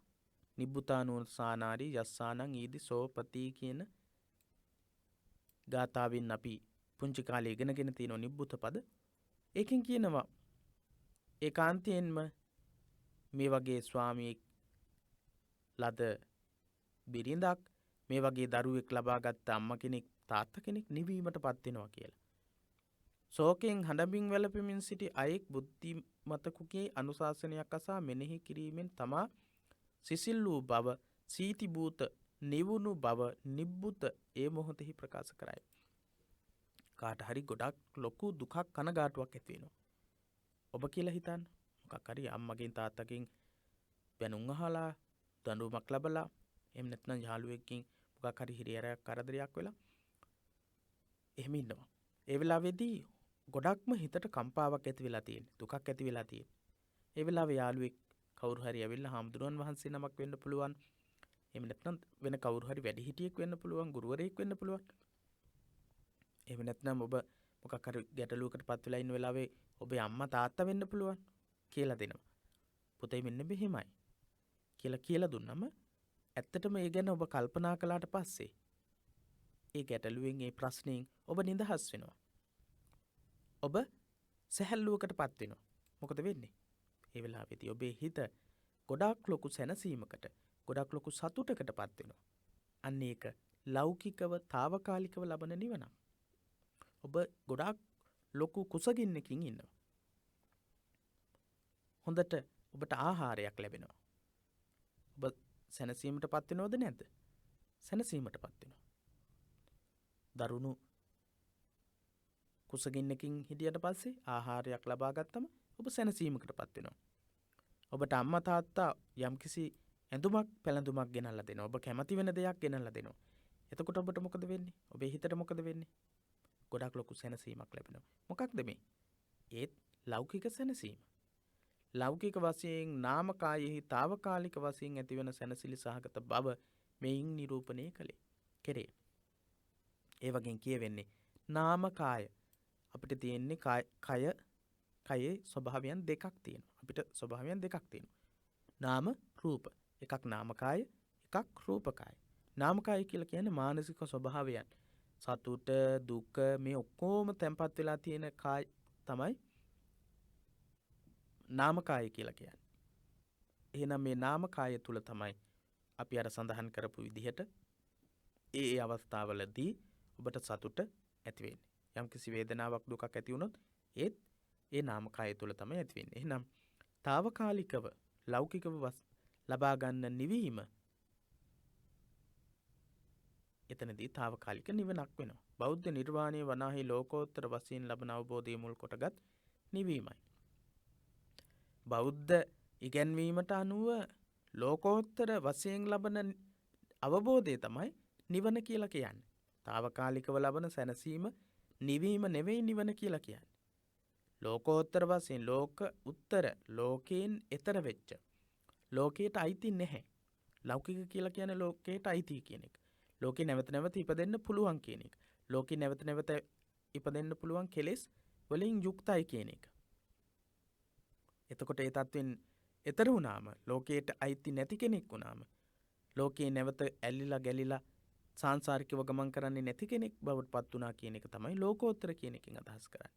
නිබ්බුතානූන සානාරී යස්සානං ඊදි සෝපති කියන ගාථාවෙන් අපි පුංචි කාලේ ඉගෙනගෙන තියෙන නිබ්බුත පද. ඒකෙන් කියනවා ඒකාන්තයෙන්ම මේ වගේ ස්වාමියෙක් ලද බිරිඳක් මේ වගේ දරුවෙක් ලබාගත්ත අම්මා කෙනෙක් තාත්තා කෙනෙක් නිවීමට පත් වෙනවා කියලා. ශෝකයෙන් හඬමින් වැළපෙමින් සිටි අයෙක් බුද්ධිමතකුගේ අනුශාසනයක් අසා මෙනෙහි කිරීමෙන් තමා සිසිල් වූ බව සීති භූත නිවුණු බව නිබ්බුත ඒ මොහොතෙහි ප්‍රකාශ කරයි. කාට හරි ගොඩක් ලොකු දුකක් කනගාටුවක් ඇති වෙනවා. ඔබ කියලා හිතන්න. මොකක් හරි අම්මගෙන් තාත්තගෙන් බැනුම් අහලා දඬුවමක් ලැබලා එහෙම නැත්නම් යාළුවෙක්ගෙන් මොකක් හරි හිරිහැරයක් කරදරයක් වෙලා එහෙම ඉන්නවා. ඒ වෙලාවේදී ගොඩක්ම හිතට කම්පාවක් ඇති වෙලා තියෙන. දුකක් ඇති වෙලා තියෙන. ඒ වෙලාවේ යාළුවෙක් කවුරු හරි ඇවිල්ලා හාමුදුරුවන් වහන්සේ නමක් වෙන්න පුළුවන්. එහෙම නැත්නම් වෙන කවුරු හරි වැඩිහිටියෙක් වෙන්න පුළුවන්, ගුරුවරයෙක් වෙන්න පුළුවන්. එහෙම නැත්නම් ඔබ මොකක් හරි ගැටලුවකටපත් වෙලා ඉන්න වෙලාවේ ඔබේ අම්මා තාත්තා වෙන්න පුළුවන් කියලා දෙනවා. පුතේ මෙන්න මෙහෙමයි කියලා දුන්නම ඇත්තටම ඒ ගැන ඔබ කල්පනා කළාට පස්සේ ඒ ගැටලුවෙන් ඒ ප්‍රශ්نين ඔබ නිදහස් වෙනවා. ඔබ සැහැල්ලුවකටපත් වෙනවා. මොකද වෙන්නේ? ඒ වෙලාවේදී ඔබේ හිත ගොඩාක් ලොකු සැනසීමකට, ගොඩාක් ලොකු සතුටකටපත් වෙනවා. අන්න ඒක ලෞකිකව, తాවකාලිකව ලබන නිවනක්. ඔබ ගොඩාක් ලොකු කුසගින්නකින් ඉන්නවා. හොඳට ඔබට ආහාරයක් ලැබෙනවා. ඔබ සැනසීමටපත් වෙනවද නැද්ද? සැනසීමටපත් වෙනවා. දරුණු කුසගින්නකින් හිටියට පස්සේ ආහාරයක් ලබා ගත්තම ඔබ සැනසීමකටපත් වෙනවා. ඔබට අම්මා තාත්තා යම්කිසි ඇඳුමක් පැළඳුමක් ගෙනල්ලා දෙනවා. ඔබ කැමති වෙන දෙයක් ගෙනල්ලා දෙනවා. එතකොට ඔබට මොකද වෙන්නේ? ඔබේ හිතට මොකද වෙන්නේ? ගොඩක් ලොකු සැනසීමක් ලැබෙනවා. මොකක්ද මේ? ඒත් ලෞකික සැනසීම. ලෞකික වශයෙන් නාමකායෙහි తాවකාලික වශයෙන් ඇතිවන සැනසිලි සහගත බව මෙයින් නිරූපණය කෙරේ. ඒ වගේම කියවෙන්නේ නාමකාය. අපිට තියෙන්නේ කයේ ස්වභාවයන් දෙකක් තියෙනවා. අපිට ස්වභාවයන් දෙකක් තියෙනවා. නාම රූප. එකක් නාමකාය, එකක් රූපකාය. නාමකාය කියලා කියන්නේ මානසික ස්වභාවයන්. සතුට, දුක මේ ඔක්කොම තැම්පත් වෙලා තියෙන කාය තමයි නාමකාය කියලා කියන්නේ. එහෙනම් මේ නාමකාය තුල තමයි අපි අර සඳහන් කරපු විදිහට ඒ අවස්ථාවලදී ඔබට සතුට ඇති වෙන්නේ. යම්කිසි වේදනාවක් දුකක් ඇති වුණොත් ඒත් ඒ නාමකාය තුල තමයි ඇති වෙන්නේ. එහෙනම් తాවකාලිකව ලෞකිකව ලබා ගන්න නිවීම එතනදී తాවකාලික නිවනක් වෙනවා. බෞද්ධ නිර්වාණය වනාහි ලෝකෝත්තර වශයෙන් ලබන අවබෝධය මුල් කොටගත් නිවීමයි. බෞද්ධ ඉගැන්වීමට අනුව ලෝකෝත්තර වශයෙන් ලබන අවබෝධය තමයි නිවන කියලා කියන්නේ. తాවකාලිකව ලබන සැනසීම නිවීම නෙවෙයි නිවන කියලා කියන්නේ. ලෝකෝත්තර වශයෙන් ලෝක උත්තර ලෝකයෙන් එතර වෙච්ච ලෝකයට අයිති නැහැ. ලෞකික කියලා කියන්නේ ලෝකයට අයිති කියන එක. ලෝකේ නැවත නැවත ඉපදෙන්න පුළුවන් කියන එක. ලෝකේ නැවත නැවත ඉපදෙන්න පුළුවන් කෙලෙස් වලින් යුක්තයි කියන එක. එතකොට ඒ තත්වෙන් එතර වුණාම ලෝකයට අයිති නැති කෙනෙක් වුණාම ලෝකේ නැවත ඇලිලා ගැලිලා සාංශාරිකව ගමන් කරන්නේ නැති කෙනෙක් බවට පත් වුණා කියන එක තමයි ලෝකෝත්තර කියන එකෙන් අදහස් කරන්නේ.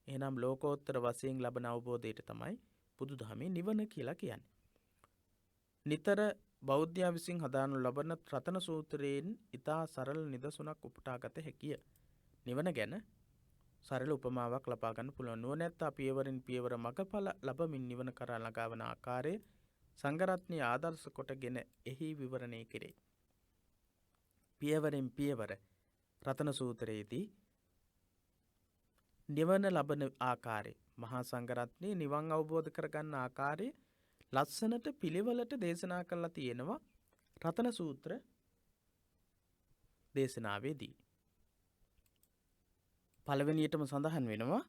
එහෙනම් ලෝකෝත්තර වශයෙන් ලබන අවබෝධයට තමයි බුදුදහමේ නිවන කියලා කියන්නේ. නිතර බෞද්ධයා විසින් හදානු ලබන රතන සූත්‍රයෙන් ඉතා සරල නිදසුනක් උපුටාගත හැකිය. නිවන ගැන සරල උපමාවක් ලබා ගන්න පුළුවන්. නුවණැත්තා පියවරින් පියවර මගඵල ලැබමින් නිවන කරා ළඟා වන ආකාරය සංඝරත්නයේ ආදර්ශ කොටගෙන එහි විවරණය කෙරේ. පියවරෙන් පියවර රතන සූත්‍රයේදී නිවන ලබන ආකාරය මහා සංඝරත්නයේ නිවන් අවබෝධ කරගන්න ආකාරය ලස්සනට පිළිවෙලට දේශනා කරලා තියෙනවා රතන සූත්‍ර දේශනාවේදී. පළවෙනියටම සඳහන් වෙනවා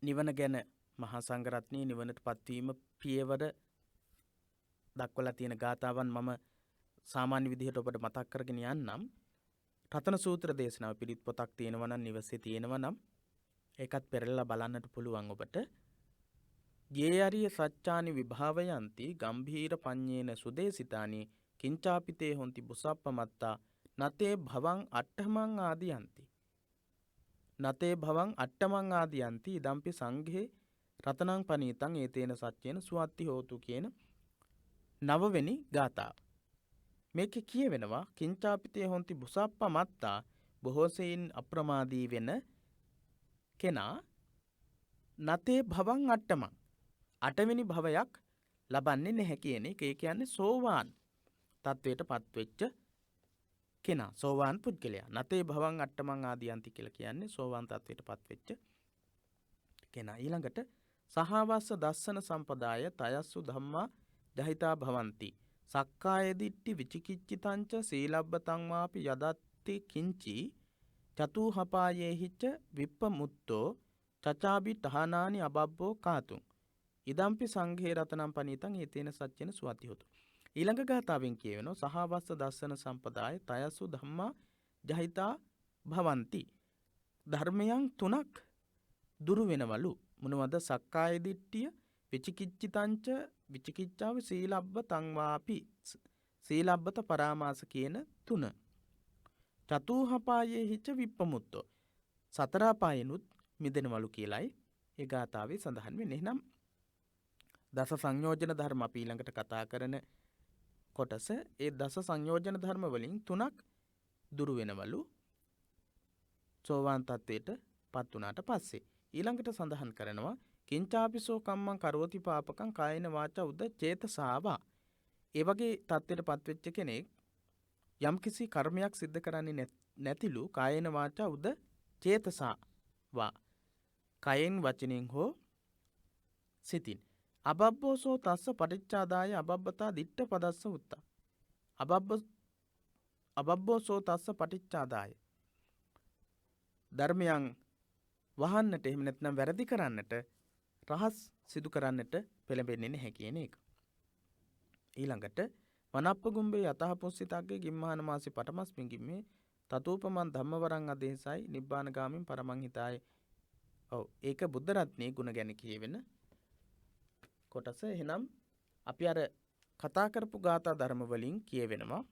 නිවන ගැන මහා සංඝරත්නයේ නිවනට පත්වීම පියවර දක්වලා තියෙන ගාථාවන් මම සාමාන්‍ය විදිහට ඔබට මතක් කරගෙන යන්නම්. රතන සූත්‍ර දේශනාව පිළිත් පොතක් තියෙනවා නම් නිවසේ තියෙනවා නම් ඒකත් පෙරලලා බලන්නට පුළුවන් ඔබට. යේ අරිය සච්චානි විභාවයන්ති ගම්භීර පඤ්ඤේන සුදේසිතානි කිංචාපිතේ හොಂತಿ බුසප්පමත්තා නතේ භවං අට්ඨමං ආදියන්ති. නතේ භවං අට්ඨමං ආදියන්ති ඉදම්පි සංඝේ රතනං පනීතං ඒතේන සච්චේන සුවත්ති හෝතු කියන නවවෙනි ගාථාව. මේකේ කියවෙනවා කිංචාපිතේ හොಂತಿ බුසප්පමත්තා බොහෝසෙයින් අප්‍රමාදී වෙන කෙනා නතේ භවං අට්ඨමං අටවෙනි භවයක් ලබන්නේ නැහැ කියන එක. ඒ කියන්නේ සෝවාන් තත්වයට පත්වෙච්ච කෙනා, සෝවාන් පුද්ගලයා. නතේ භවං අට්ඨමං ආදියන්ති කියලා කියන්නේ සෝවාන් තත්වයට පත්වෙච්ච කෙනා. ඊළඟට සහවස්ස දස්සන සම්පදාය තයස්සු ධම්මා දහිතා භවಂತಿ. සක්කාය දිට්ඨි විචිකිච්ඡිතංච සීලබ්බතං වාපි යදත්ති කිංචි චතුහපායේහිච විප්පමුත්තෝ චචාබි තහනානි අබබ්බෝ කාතුං ඉදම්පි සංඝේ රතනම් පනීතං ඒතේන සච්චේන සුවති හොතු. ඊළඟ ගාථාවෙන් කියවෙනවා සහවස්ස දස්සන සම්පදාය තයසු ධම්මා ජහිතා භවಂತಿ. ධර්මයන් තුනක් දුරු වෙනවලු. මොනවද? සක්කාය දිට්ඨිය, විචිකිච්ඡිතංච විචිකිච්ඡාව, සීලබ්බතං වාපි සීලබ්බත පරාමාස කියන තුන. චතුහපායේහිච විප්පමුත්තෝ සතර අපායනුත් මිදෙනවලු කියලයි ඒ ගාථාවේ සඳහන් වෙන්නේ. එහෙනම් දස සංයෝජන ධර්ම අපි ඊළඟට කතා කරන කොටස ඒ දස සංයෝජන ධර්ම වලින් තුනක් දුරු වෙනවලු සෝවාන් තත්වයට පත් වුණාට පස්සේ. ඊළඟට සඳහන් කරනවා කිංචාපිසෝ කම්මං කරෝති පාපකං කායන වාචා උද චේතසාවා. ඒ වගේ තත්වයට පත්වෙච්ච කෙනෙක් යම්කිසි කර්මයක් සිද්ධ කරන්නේ නැතිලු කායන වාචා උද චේතසාවා. කයෙන් වචනෙන් හෝ සිතින්. අබබ්බෝසෝ තස්ස පටිච්චාදාය අබබ්බතා දිට්ඨ පදස්ස උත්තා. අබබ්බෝ සෝ තස්ස පටිච්චාදාය. ධර්මයන් වහන්නට එහෙම නැත්නම් වැරදි කරන්නට රහස් සිදු කරන්නට පෙළඹෙන්නේ නැහැ කියන එක. ඊළඟට වනප්පගුම්බේ යතහපොස්සිතග්ගේ ගිම්මාන මාසි පටමස්මින් ගිම්මේ තතූපමන් ධම්මවරං අදේසයි නිබ්බානගාමින් පරමංහිතාය. ඔව් ඒක බුද්ධ රත්නයේ ගුණ ගැන කියවෙන කොටස. එහෙනම් අපි අර කතා කරපු ගාථා ධර්ම වලින් කියවෙනවා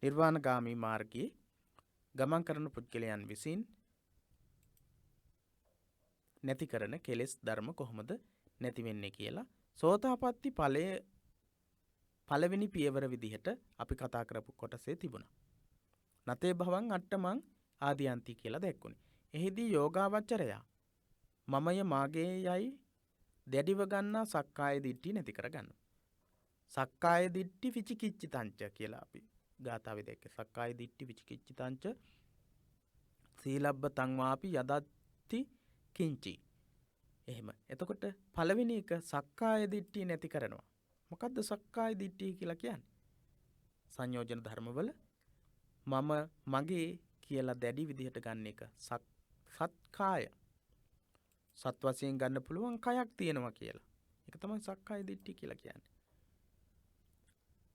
නිර්වාණගාමී මාර්ගයේ ගමන් කරන පුද්ගලයන් විසින් නැති කරන කෙලෙස් ධර්ම කොහොමද නැති වෙන්නේ කියලා. සෝතාපට්ටි ඵලය පළවෙනි පියවර විදිහට අපි කතා කරපු කොටසේ තිබුණා. නතේ භවං අට්ඨමං ආදියන්ති කියලා දැක්කුණේ. එහිදී යෝගාවචරයා මමය මාගේ යයි දැඩිව ගන්නා සක්කාය දිට්ඨිය නැති කරගන්නවා. සක්කාය දිට්ඨි විචිකිච්ඡිතංච කියලා අපි ගාථාවේ දැක්කේ. සක්කාය දිට්ඨි විචිකිච්ඡිතංච සීලබ්බතං වාපි යදත්ති කිංචි. එහෙම. එතකොට පළවෙනි එක සක්කාය දිට්ඨිය නැති කරනවා. මොකද්ද සක්කාය දිට්ඨිය කියලා කියන්නේ? සංයෝජන ධර්මවල මම මගේ කියලා දැඩි විදිහට ගන්න එක සත්කාය. සත් වශයෙන් ගන්න පුළුවන් කයක් තියෙනවා කියලා. ඒක තමයි සක්කාය දිට්ඨිය කියලා කියන්නේ.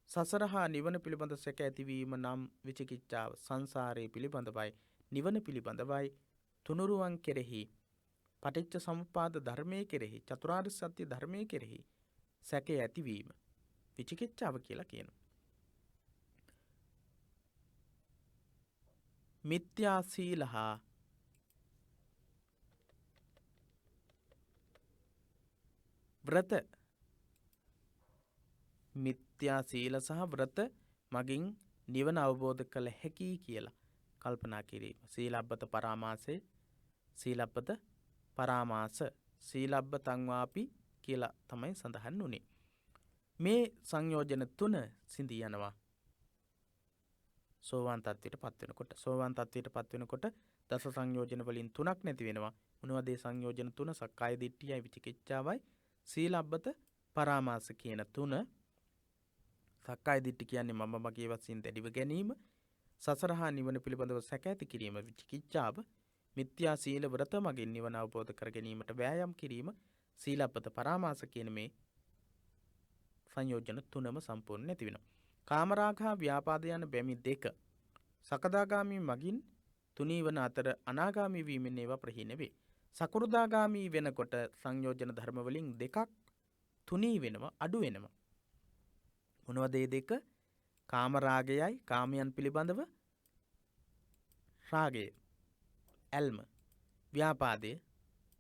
සසර හා නිවන පිළිබඳ සැක ඇතිවීම නම් විචිකිච්ඡාව. සංසාරයේ පිළිබඳවයි නිවන පිළිබඳවයි තුනුරුවන් කෙරෙහි පටිච්ච සමුප්පාද ධර්මයේ කෙරෙහි චතුරාර්ය සත්‍ය ධර්මයේ කෙරෙහි සැකේ ඇතිවීම විචිකිච්ඡාව කියලා කියනවා. මිත්‍යා සීල හා ව්‍රත මිත්‍යා සීල සහ ව්‍රත මගින් නිවන අවබෝධ කළ හැකි කියලා කල්පනා කිරීම. සීලබ්බත පරාමාසය සීලබ්බත පරාමාස සීලබ්බතං වාපි කියලා තමයි සඳහන් වුනේ. මේ සංයෝජන තුන සිඳී යනවා සෝවාන් තත්ත්වයටපත් වෙනකොට. සෝවාන් තත්ත්වයටපත් වෙනකොට දස සංයෝජන වලින් තුනක් නැති වෙනවා. මොනවද ඒ සංයෝජන තුන? සක්කාය දිට්ඨියයි විචිකිච්ඡාවයි සීලබ්බත පරාමාස කියන තුන. සක්කාය දිට්ඨිය කියන්නේ මම මගේ වශයෙන් දැඩිව ගැනීම. සසර හා නිවන පිළිබඳව සැක ඇති කිරීම විචිකිච්ඡාව. මිත්‍යා සීල ව්‍රත මගින් නිවන අවබෝධ කර ගැනීමට වෑයම් කිරීම සීලබ්බත පරාමාස කියන මේ සංයෝජන තුනම සම්පූර්ණ නැති වෙනවා. කාමරාග හා ව්‍යාපාද යන බැමි දෙක සකදාගාමී මගින් තුනී වන අතර අනාගාමී වීමෙන් ඒවා ප්‍රහීන වේ. සකෘදාගාමී වෙනකොට සංයෝජන ධර්ම වලින් දෙකක් තුනී වෙනවා, අඩු වෙනවා. මොනවද මේ දෙක? කාමරාගයයි කාමයන් පිළිබඳව රාගය, ඇල්ම, ව්‍යාපාදය,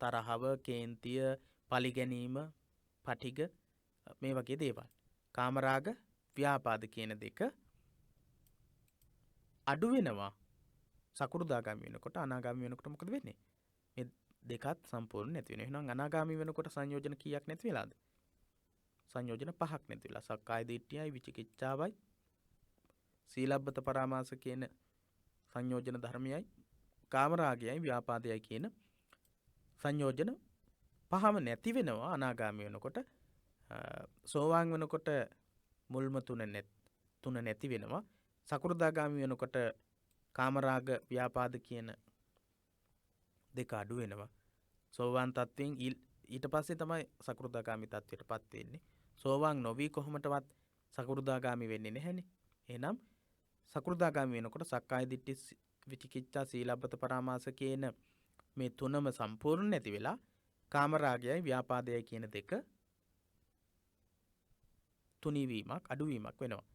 තරහව, කේන්තිය, පලිගැනීම, පටිග මේ වගේ දේවල්. කාමරාග ව්‍යාපාද කියන දෙක අඩු වෙනවා සකෘදාගාමී වෙනකොට. අනාගාමී වෙනකොට මොකද වෙන්නේ? මේ දෙකත් සම්පූර්ණ නැති වෙනවා. එහෙනම් අනාගාමී වෙනකොට සංයෝජන කීයක් නැති වෙලාද? සංයෝජන 5ක් නැති වෙලා. සක්කාය දිට්ඨියයි විචිකිච්ඡාවයි සීලබ්බත පරාමාස කියන සංයෝජන ධර්මයයි කාමරාගයයි ව්‍යාපාදයයි කියන සංයෝජන 5ම නැති වෙනවා අනාගාමී වෙනකොට. සෝවාන් වෙනකොට මුල්ම තුන නැති වෙනවා. සකෘදාගාමී වෙනකොට කාමරාග ව්‍යාපාද කියන දෙක අඩු වෙනවා. සෝවාන් තත්වයෙන් ඊට පස්සේ තමයි සකෘදාගාමී තත්වයටපත් වෙන්නේ. සෝවාන් නොවි කොහොමදවත් සකෘදාගාමී වෙන්නේ නැහැනේ. එහෙනම් සකෘදාගාමී වෙනකොට සක්කාය දිට්ඨි විචිකිච්ඡා සීලබ්බත පරාමාස කියන මේ තුනම සම්පූර්ණ නැති වෙලා කාමරාගයයි ව්‍යාපාදයයි කියන දෙක තුනීවීමක් අඩුවීමක් වෙනවා.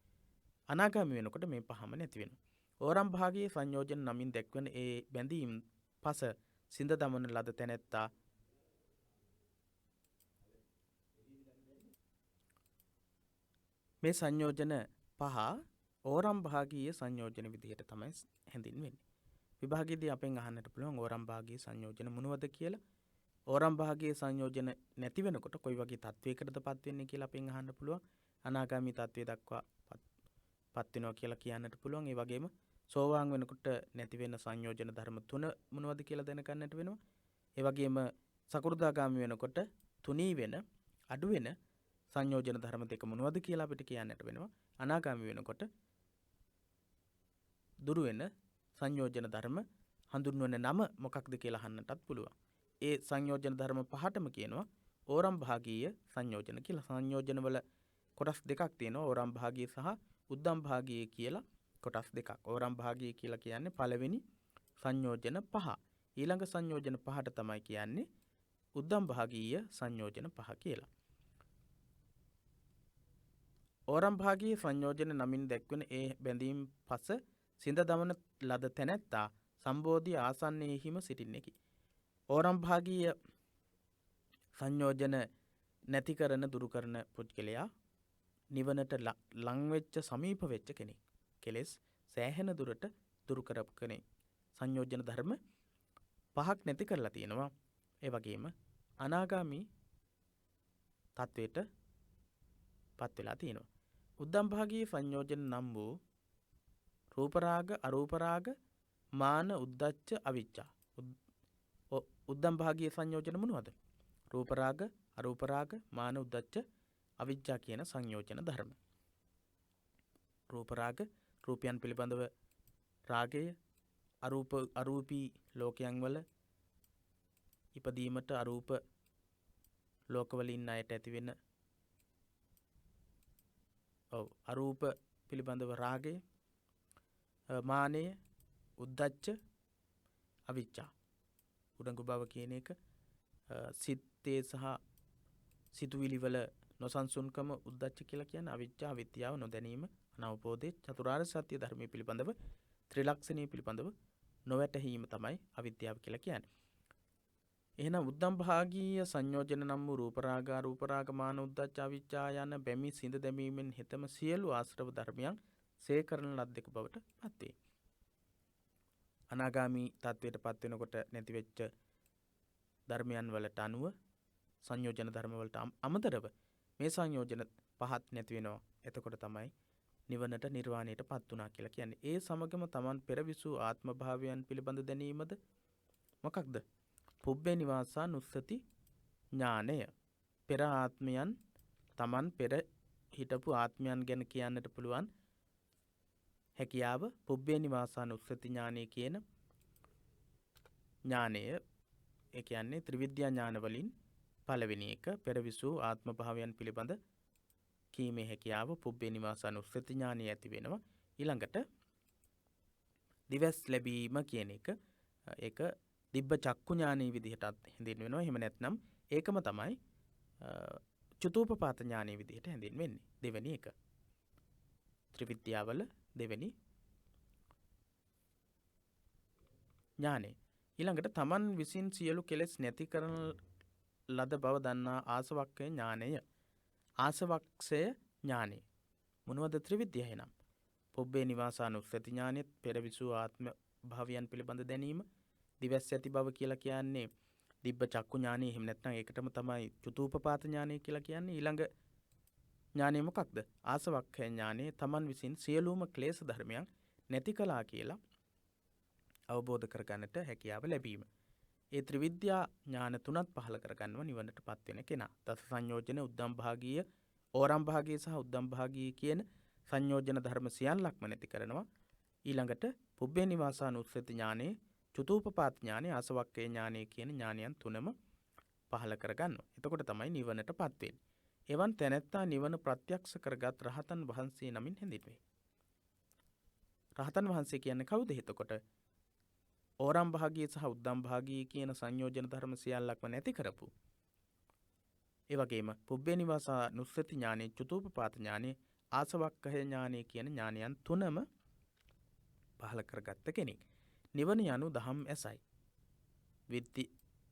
අනාගාමී වෙනකොට මේ පහම නැති වෙනවා. ඕරම් භාගයේ සංයෝජන නමින් දැක්වන ඒ බැඳීම් පස සිඳ දමන ලද තැනැත්තා මේ සංයෝජන පහ ඕරම් භාගීය සංයෝජන විදිහට තමයි හැඳින්වෙන්නේ. විභාගයේදී අපෙන් අහන්නට පුළුවන් ඕරම් භාගීය සංයෝජන මොනවද කියලා. ඕරම් භාගීය සංයෝජන නැති වෙනකොට කොයි වගේ තත්වයකටදපත් වෙන්නේ කියලා අපෙන් අහන්න පුළුවන්. අනාගාමී තත්වය දක්වා පත් වෙනවා කියලා කියන්නට පුළුවන්. ඒ වගේම සෝවාන් වෙනකොට නැති වෙන සංයෝජන ධර්ම තුන මොනවද කියලා දැනගන්නට වෙනවා. ඒ වගේම සකෘදාගාමී වෙනකොට තුනී වෙන අඩු වෙන සංයෝජන ධර්ම දෙක මොනවද කියලා අපිට කියන්නට වෙනවා. අනාගාමී වෙනකොට දුරු වෙන සංයෝජන ධර්ම හඳුන්වන නම මොකක්ද කියලා අහන්නටත් පුළුවන්. ඒ සංයෝජන ධර්ම පහටම කියනවා ඕරම් භාගීය සංයෝජන කියලා. සංයෝජන වල කොටස් දෙකක් තියෙනවා. ඕරම් භාගීය සහ උද්දම් භාගීය කියලා කොටස් දෙකක්. ඕරම් භාගීය කියලා කියන්නේ පළවෙනි සංයෝජන පහ. ඊළඟ සංයෝජන පහට තමයි කියන්නේ උද්දම් භාගීය සංයෝජන පහ කියලා. ඕරම් භාගීය සංයෝජන නමින් දැක්වෙන ඒ බැඳීම් පස සිඳ දමන ලද තැනැත්තා සම්බෝධිය ආසන්නයෙහිම සිටින්නකි. ඕරම් භාගීය සංයෝජන නැති කරන දුරු කරන පුද්ගලයා නිවනට ලංවෙච්ච සමීප වෙච්ච කෙනෙක්. කෙලෙස් සෑහෙන දුරට දුරු කරපු කෙනෙක්. සංයෝජන ධර්ම පහක් නැති කරලා තියෙනවා. ඒ වගේම අනාගාමී තත්වයට පත් වෙලා තියෙනවා. උද්දම් භාගීය සංයෝජන නම් වූ රූපරාග අරූපරාග මාන උද්දච්ච අවිච්ඡා. උද්දම් භාගීය සංයෝජන මොනවද? රූපරාග අරූපරාග මාන උද්දච්ච අවිච්ඡා කියන සංයෝජන ධර්ම. රූපරාග රූපයන් පිළිබඳව රාගය, අරූපී ලෝකයන් වල ඉපදීමට අරූප ලෝකවල ඉන්න අයට ඇතිවෙන අරූප පිළිබඳව රාගය, මානය, උද්දච්ච අවිච්ඡා. උඩඟු බව කියන එක සිතේ සහ සිතුවිලි වල නොසන්සුන්කම උද්දච්ච කියලා කියන්නේ. අවිච්ඡා විද්‍යාව නොදැනීම, අනවබෝධය, චතුරාර්ය සත්‍ය ධර්මයේ පිළිබඳව ත්‍රිලක්ෂණයේ පිළිබඳව නොවැටහීම තමයි අවිද්‍යාව කියලා කියන්නේ. එහෙනම් උද්දම් භාගීය සංයෝජන නම් වූ රූපරාග අරූපරාග මාන උද්දච්ච අවිච්ඡා යන බැමි සිඳ දැමීමෙන් හෙතම සියලු ආශ්‍රව ධර්මයන් සේ කරන ලද්දක බවට පත් වේ. අනාගාමී තත්වයට පත් වෙනකොට නැති වෙච්ච ධර්මයන් වලට අනුව සංයෝජන ධර්ම වලට අමතරව මේ සංයෝජන පහත් නැති වෙනවා. එතකොට තමයි නිවනට නිර්වාණයට පත් වුණා කියලා කියන්නේ. ඒ සමගම Taman පෙර විසූ ආත්ම භාවයන් පිළිබඳ දැනීමද මොකක්ද? පුබ්බේ නිවාසා නුස්සති ඥානය. පෙර ආත්මයන් Taman පෙර හිටපු ආත්මයන් ගැන කියන්නට පුළුවන් හැකියාව පුබ්බේ නිවාසා නුස්සති ඥානය කියන ඥානය. ඒ කියන්නේ ත්‍රිවිද්‍යා ඥාන වලින් පළවෙනි එක පෙර විසූ ආත්ම භාවයන් පිළිබඳ කීමේ හැකියාව පුබ්බේ නිවාසා නුස්සති ඥානය ඇති වෙනවා. ඊළඟට දිවස් ලැබීම කියන එක ඒක දිබ්බ චක්කු ඥානයේ විදිහටත් හැඳින්වෙනවා. එහෙම නැත්නම් ඒකම තමයි චතුූපපාත ඥානයේ විදිහට හැඳින්වෙන්නේ. දෙවෙනි එක. ත්‍රිවිද්‍යාවල දෙවෙනි ඥානය. ඊළඟට Taman විසින් සියලු කෙලෙස් නැති කරන ලද බව දන්නා ආසවක්ඛය ඥානය. ආසවක්ඛය ඥානය. මොනවද ත්‍රිවිද්‍යාව එහෙනම්? පුබ්බේ නිවාසානුස්සති ඥානය, පෙර විසූ ආත්ම භාවයන් පිළිබඳ දැනීම, දිවස් ඇති බව කියලා කියන්නේ දිබ්බ චක්කු ඥානය. එහෙම නැත්නම් ඒකටම තමයි චතුූපපාත ඥානය කියලා කියන්නේ. ඊළඟ ඥානය මොකක්ද? ආසවක්ඛය ඥානය. Taman විසින් සියලුම ක්ලේශ ධර්මයන් නැති කළා කියලා අවබෝධ කරගන්නට හැකියාව ලැබීම. ඒ ත්‍රිවිද්‍යා ඥාන තුනත් පහළ කරගන්නව නිවනට පත් වෙන කෙනා. දස සංයෝජන උද්දම් භාගීය, ඕරම් භාගීය සහ උද්දම් භාගීය කියන සංයෝජන ධර්ම සියල්ලක්ම නැති කරනවා. ඊළඟට පුබ්බේ නිවාසානුස්සති ඥානෙ, චතුූපපාත ඥානෙ, ආසවක්ඛය ඥානෙ කියන ඥානයන් තුනම පහළ කරගන්නවා. එතකොට තමයි නිවනට පත් වෙන්නේ. එවන් තැනැත්තා නිවන ප්‍රත්‍යක්ෂ කරගත් රහතන් වහන්සේ නමින් හැඳින්වේ. රහතන් වහන්සේ කියන්නේ කවුද එතකොට? ඕරම් භාගීය සහ උද්දම් භාගීය කියන සංයෝජන ධර්ම සියල්ලක්ම නැති කරපු. ඒ වගේම පුබ්බේ නිවාසානුස්සති ඥානෙ, චතුූපපාත ඥානෙ, ආසවක්ඛය ඥානෙ කියන ඥානයන් තුනම පහළ කරගත්ත කෙනෙක්. නිවන යනු දහම් ඇසයි.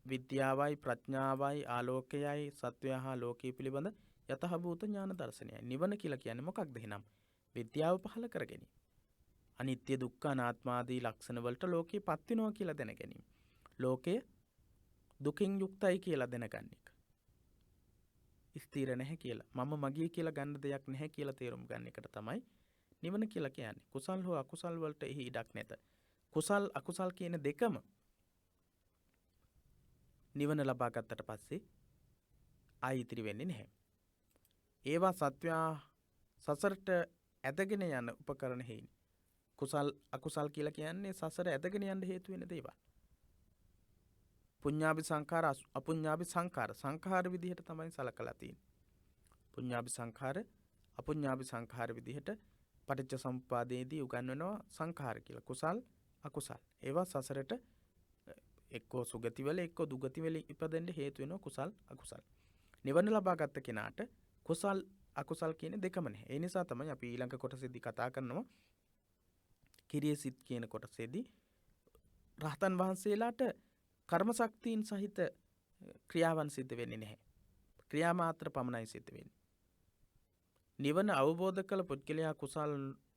විද්‍යාවයි, ප්‍රඥාවයි, ආලෝකයයි, සත්වයා හා ලෝකයේ පිළිබඳ යථාභූත ඥාන දර්ශනයයි. නිවන කියලා කියන්නේ මොකක්ද එහෙනම්? විද්‍යාව පහළ කර ගැනීම. අනිත්‍ය, දුක්ඛ, අනාත්ම ආදී ලක්ෂණ වලට ලෝකේ පත් වෙනවා කියලා දැන ගැනීම. ලෝකය දුකින් යුක්තයි කියලා දැනගන්න එක. ස්ථිර නැහැ කියලා, මම මගේ කියලා ගන්න දෙයක් නැහැ කියලා තේරුම් ගන්න එකට තමයි නිවන කියලා කියන්නේ. කුසල් හෝ අකුසල් වලට එහි ඉඩක් නැත. කුසල් අකුසල් කියන දෙකම නිවන ලබා ගත්තට පස්සේ ආයි ඉතිරි වෙන්නේ නැහැ. ඒවා සත්වයා සසරට ඇදගෙන යන උපකරණ හේයිනි. කුසල් අකුසල් කියලා කියන්නේ සසර ඇදගෙන යන්න හේතු වෙන දේවල්. පුඤ්ඤාභි සංඛාර අපුඤ්ඤාභි සංඛාර විදිහට තමයි සලකලා තියෙන්නේ. පුඤ්ඤාභි සංඛාර අපුඤ්ඤාභි සංඛාර විදිහට පටිච්ච සමුප්පාදයේදී උගන්වනවා සංඛාර කියලා. කුසල් අකුසල්. ඒවා සසරට එක්කෝ සුගතිවල එක්කෝ දුගතිවල ඉපදෙන්න හේතු වෙනවා කුසල් අකුසල්. නිවන ලබා ගත්ත කෙනාට කුසල් අකුසල් කියන දෙකම නැහැ. ඒ නිසා තමයි අපි ඊළඟ කොටසෙදී කතා කරනවා කිරිය සිත් කියන කොටසේදී රහතන් වහන්සේලාට කර්ම ශක්තියින් සහිත ක්‍රියාවන් සිද්ධ වෙන්නේ නැහැ. ක්‍රියා මාත්‍ර පමණයි සිද්ධ වෙන්නේ. නිවන අවබෝධ කළ පුද්ගලයා කුසල්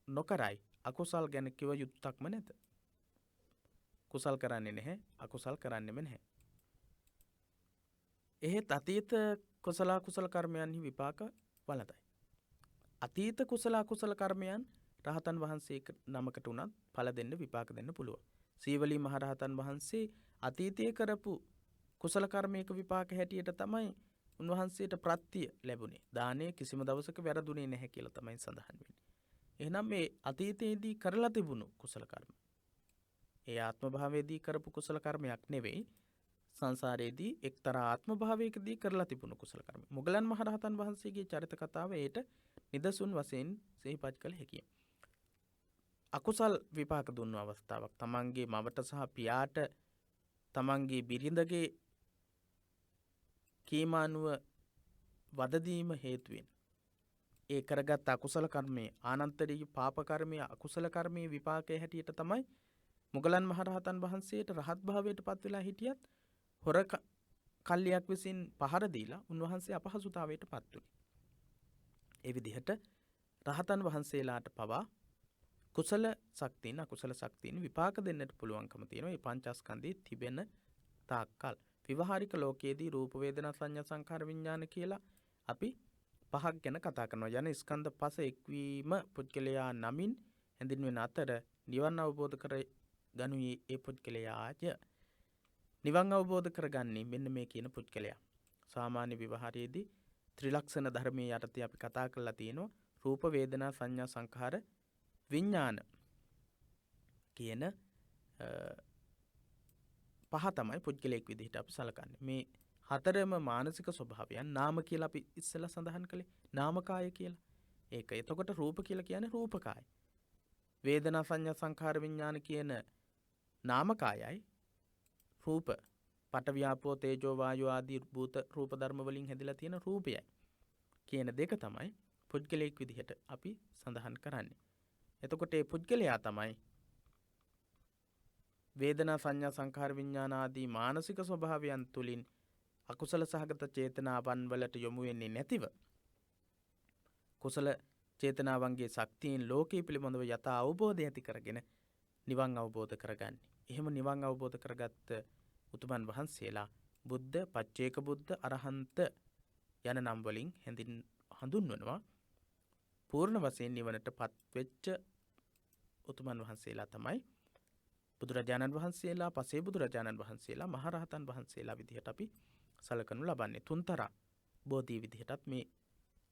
නොකරයි අකුසල් ගැන කිව යුත්තක්ම නැත. කුසල් කරන්නේ නැහැ අකුසල් කරන්නෙම නැහැ. එහෙත් අතීත කුසල අකුසල කර්මයන්හි විපාක වලදයි. අතීත කුසල අකුසල කර්මයන් රහතන් වහන්සේ නමකට උනත් ඵල දෙන්න විපාක දෙන්න පුළුවන්. සීවලී මහ රහතන් වහන්සේ අතීතයේ කරපු කුසල කර්මයක විපාක හැටියට තමයි උන්වහන්සේට ප්‍රත්‍ය ලැබුණේ. දානය කිසිම දවසක වැරදුනේ නැහැ කියලා තමයි සඳහන් වෙන්නේ. එහෙනම් මේ අතීතයේදී කරලා තිබුණු කුසල කර්ම ඒ ආත්ම භාවයේදී කරපු කුසල කර්මයක් නෙවෙයි. සංසාරයේදී එක්තරා ආත්ම භාවයකදී කරලා තිබුණු කුසල කර්ම. මොගලන් මහ රහතන් වහන්සේගේ චරිත කතාව ඒට නිදසුන් වශයෙන් සිහිපත් කළ හැකියි. අකුසල් විපාක දුන්නු අවස්ථාවක් තමන්ගේ මවට සහ පියාට තමන්ගේ බිරිඳගේ කීමානුව වදදීම හේතුවෙන් ඒ කරගත් අකුසල කර්මයේ ආනන්තරීය පාප කර්මයේ අකුසල කර්මයේ විපාකයේ හැටියට තමයි මොගලන් මහ රහතන් වහන්සේට රහත් භාවයට පත් වෙලා හිටියත් හොර කල්ලියක් විසින් පහර දීලා උන්වහන්සේ අපහසුතාවයට පත් වුණේ. ඒ විදිහට රහතන් වහන්සේලාට පවා කුසල ශක්තියින් අකුසල ශක්තියින් විපාක දෙන්නට පුළුවන්කම තියෙනවා. මේ පංචස්කන්ධයේ තිබෙන තාක්කල්. විවහාරික ලෝකයේදී රූප වේදනා සංඥා සංඛාර විඥාන කියලා අපි පහක් ගැන කතා කරනවා. යන ස්කන්ධ පස එක්වීම පුද්ගලයා නමින් හැඳින්වෙන අතර නිවන් අවබෝධ කර ගනුයේ ඒ පුද්ගලයාය. නිවන් අවබෝධ කරගන්නේ මෙන්න මේ කියන පුද්ගලයා. සාමාන්‍ය විවහාරයේදී ත්‍රිලක්ෂණ ධර්මයේ යටතේ අපි කතා කරලා තියෙනවා රූප වේදනා සංඥා සංඛාර විඥාන කියන පහ තමයි පුද්ගලයෙක් විදිහට අපි සලකන්නේ. මේ හතරම මානසික ස්වභාවයන් නාම කියලා අපි ඉස්සෙල්ලා සඳහන් කළේ. නාමකාය කියලා. ඒක. එතකොට රූප කියලා කියන්නේ රූපකාය. වේදනා සංඥා සංඛාර විඥාන කියන නාමකායයි රූප පඨ ව්‍යාපෝ තේජෝ වායෝ ආදී භූත රූප ධර්ම වලින් හැදිලා තියෙන රූපයයි කියන දෙක තමයි පුද්ගලයෙක් විදිහට අපි සඳහන් කරන්නේ. එතකොට මේ පුද්ගලයා තමයි වේදනා සංඥා සංඛාර විඥාන ආදී මානසික ස්වභාවයන් තුලින් අකුසල සහගත චේතනාවන් වලට යොමු වෙන්නේ නැතිව කුසල චේතනාවන්ගේ ශක්තියෙන් ලෝකයේ පිළිබඳව යථා අවබෝධය ඇති කරගෙන නිවන් අවබෝධ කරගන්නේ. එහෙම නිවන් අවබෝධ කරගත්ත උතුමන් වහන්සේලා බුද්ධ, පච්චේක බුද්ධ, අරහන්ත යන නම් වලින් හඳුන්වනවා. පූර්ණ වශයෙන් නිවනට පත්වෙච්ච උතුමන් වහන්සේලා තමයි බුදුරජාණන් වහන්සේලා, පසේ බුදුරජාණන් වහන්සේලා, මහරහතන් වහන්සේලා විදිහට අපි සලකනු ලබන්නේ. තුන්තරා බෝධි විදිහටත් මේ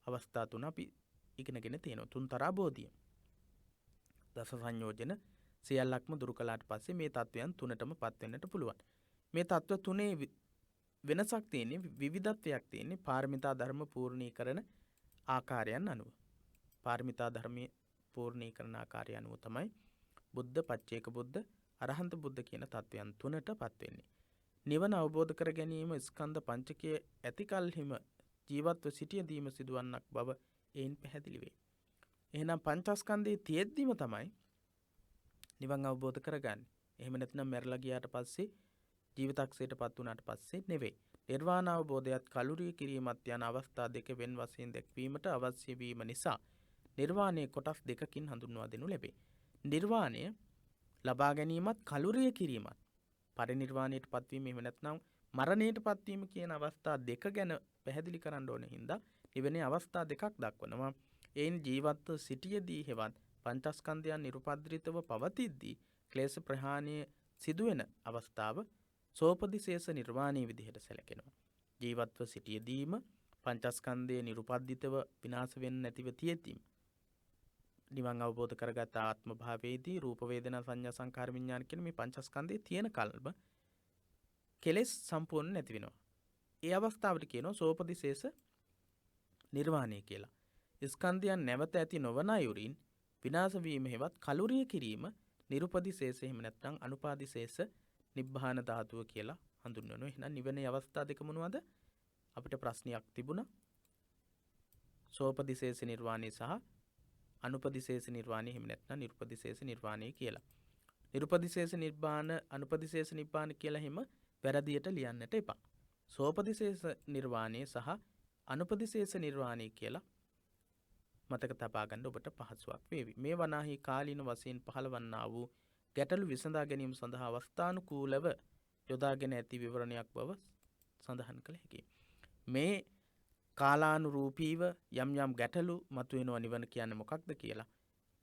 අවස්ථා තුන අපි ඉගෙනගෙන තියෙනවා. තුන්තරා බෝධිය. දස සංයෝජන සියල්ලක්ම දුරු කළාට පස්සේ මේ තත්වයන් තුනටම පත් වෙන්නට පුළුවන්. මේ තත්ව තුනේ වෙනසක් තියෙන්නේ, විවිධත්වයක් තියෙන්නේ පාරමිතා ධර්ම පූර්ණීකරණ ආකාරයන් අනුව. පාරමිතා ධර්මයේ පූර්ණීකරණ ආකාරය අනුව තමයි බුද්ධ, පච්චේක බුද්ධ, අරහන්ත බුද්ධ කියන තත්වයන් තුනට පත් වෙන්නේ. නිවන අවබෝධ කර ගැනීම ස්කන්ධ පංචකයේ ඇති කල්හිම ජීවත්ව සිටියදීම සිදුවන්නක් බව එයින් පැහැදිලි වේ. එහෙනම් පංචස්කන්ධයේ තියෙද්දිම තමයි නිවන් අවබෝධ කරගන්නේ. එහෙම නැත්නම් මැරලා ගියාට පස්සේ ජීවිතක්ෂයටපත් වුණාට පස්සේ නෙවෙයි. නිර්වාණ අවබෝධයත් කලුරිය කිරීමත් යන අවස්ථා දෙක වෙන වශයෙන් දැක්වීමට අවශ්‍ය වීම නිසා නිර්වාණයේ කොටස් දෙකකින් හඳුන්වා දෙනු ලැබේ. නිර්වාණය ලබා ගැනීමත් කලුරිය කිරීමත් පරිනිර්වාණයට පත්වීම එහෙම නැත්නම් මරණයට පත්වීම කියන අවස්ථා දෙක ගැන පැහැදිලි කරන්න ඕන හින්දා නිවනේ අවස්ථා දෙකක් දක්වනවා. එයින් ජීවත්ව සිටියදී හෙවත් පංචස්කන්ධයන් නිරුපද්‍රිතව පවතිද්දී ක්ලේශ ප්‍රහාණය සිදුවෙන අවස්ථාව සෝපදිශේෂ නිර්වාණයේ විදිහට සැලකෙනවා. ජීවත්ව සිටියදීම පංචස්කන්ධයේ නිරුපද්‍රිතව විනාශ වෙන්නේ නැතිව තියෙද්දීම නිවන් අවබෝධ කරගත් ආත්ම භාවයේදී රූප වේදනා සංඥා සංකාර විඥාන කියන මේ පංචස්කන්ධයේ තියෙන කල්ම කෙලෙස් සම්පූර්ණ නැති වෙනවා. ඒ අවස්ථාවට කියනවා සෝපදිශේෂ නිර්වාණය කියලා. ස්කන්ධයන් නැවත ඇති නොවන අයුරින් විනාශ වීම හේවත් කලුරිය කිරීම නිරුපදිශේෂ එහෙම නැත්නම් අනුපාදිශේෂ නිබ්බාන ධාතුව කියලා හඳුන්වනවා. එහෙනම් නිවනේ අවස්ථා දෙක මොනවද? අපිට ප්‍රශ්නයක් තිබුණා. සෝපදිශේෂ නිර්වාණය සහ අනුපදිශේෂ නිර්වාණය එහෙම නැත්නම් නිරුපදිශේෂ නිර්වාණය කියලා. නිරුපදිශේෂ නිබ්බාන අනුපදිශේෂ නිබ්බාන කියලා හිම වැරදියට ලියන්නට එපා. සෝපදිශේෂ නිර්වාණය සහ අනුපදිශේෂ නිර්වාණය කියලා මතක තබා ගන්න ඔබට පහසුවක් වේවි. මේ වනාහි කාලීන වශයෙන් පහළවන්නා වූ ගැටලු විසඳා ගැනීම සඳහා අවස්ථානුකූලව යොදාගෙන ඇති විවරණයක් බව සඳහන් කළ හැකියි. මේ කාලානුරූපීව යම් යම් ගැටලු මතුවෙනවා නිවන කියන්නේ මොකක්ද කියලා.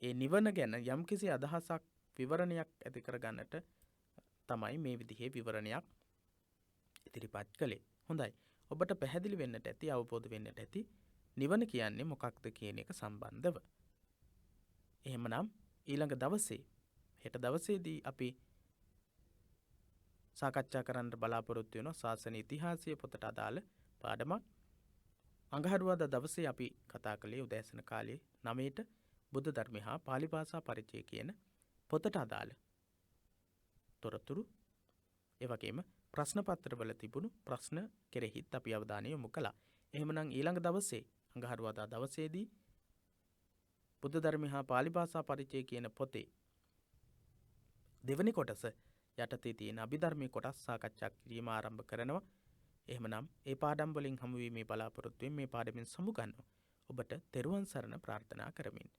ඒ නිවන ගැන යම්කිසි අදහසක් විවරණයක් ඇති කරගන්නට තමයි මේ විදිහේ විවරණයක් ඉදිරිපත් කළේ. හොඳයි. ඔබට පැහැදිලි වෙන්නට ඇති, අවබෝධ වෙන්නට ඇති නිවන කියන්නේ මොකක්ද කියන එක සම්බන්ධව. එහෙමනම් ඊළඟ දවසේ හෙට දවසේදී අපි සාකච්ඡා කරන්න බලාපොරොත්තු වෙනවා ශාසන ඉතිහාසයේ පොතට අදාළ පාඩමක්. අඟහරුවාදා දවසේ අපි කතා කළේ උදෑසන කාලයේ 9ට බුද්ධ ධර්මය හා පාලි භාෂා පරිචය කියන පොතට අදාළ තොරතුරු ඒ වගේම ප්‍රශ්න පත්‍රවල තිබුණු ප්‍රශ්න කෙරෙහිත් අපි අවධානය යොමු කළා. එහෙමනම් ඊළඟ දවසේ අඟහරුවාදා දවසේදී බුද්ධ ධර්මය හා පාලි භාෂා පරිචය කියන පොතේ දෙවැනි කොටස යටතේ තියෙන අභිධර්මයේ කොටස් සාකච්ඡා කිරීම ආරම්භ කරනවා. එහෙමනම් ඒ පාඩම් වලින් හමු වීමේ බලාපොරොත්තුවෙන් මේ පාඩමෙන් සමුගන්නවා. ඔබට තෙරුවන් සරණ ප්‍රාර්ථනා කරමින්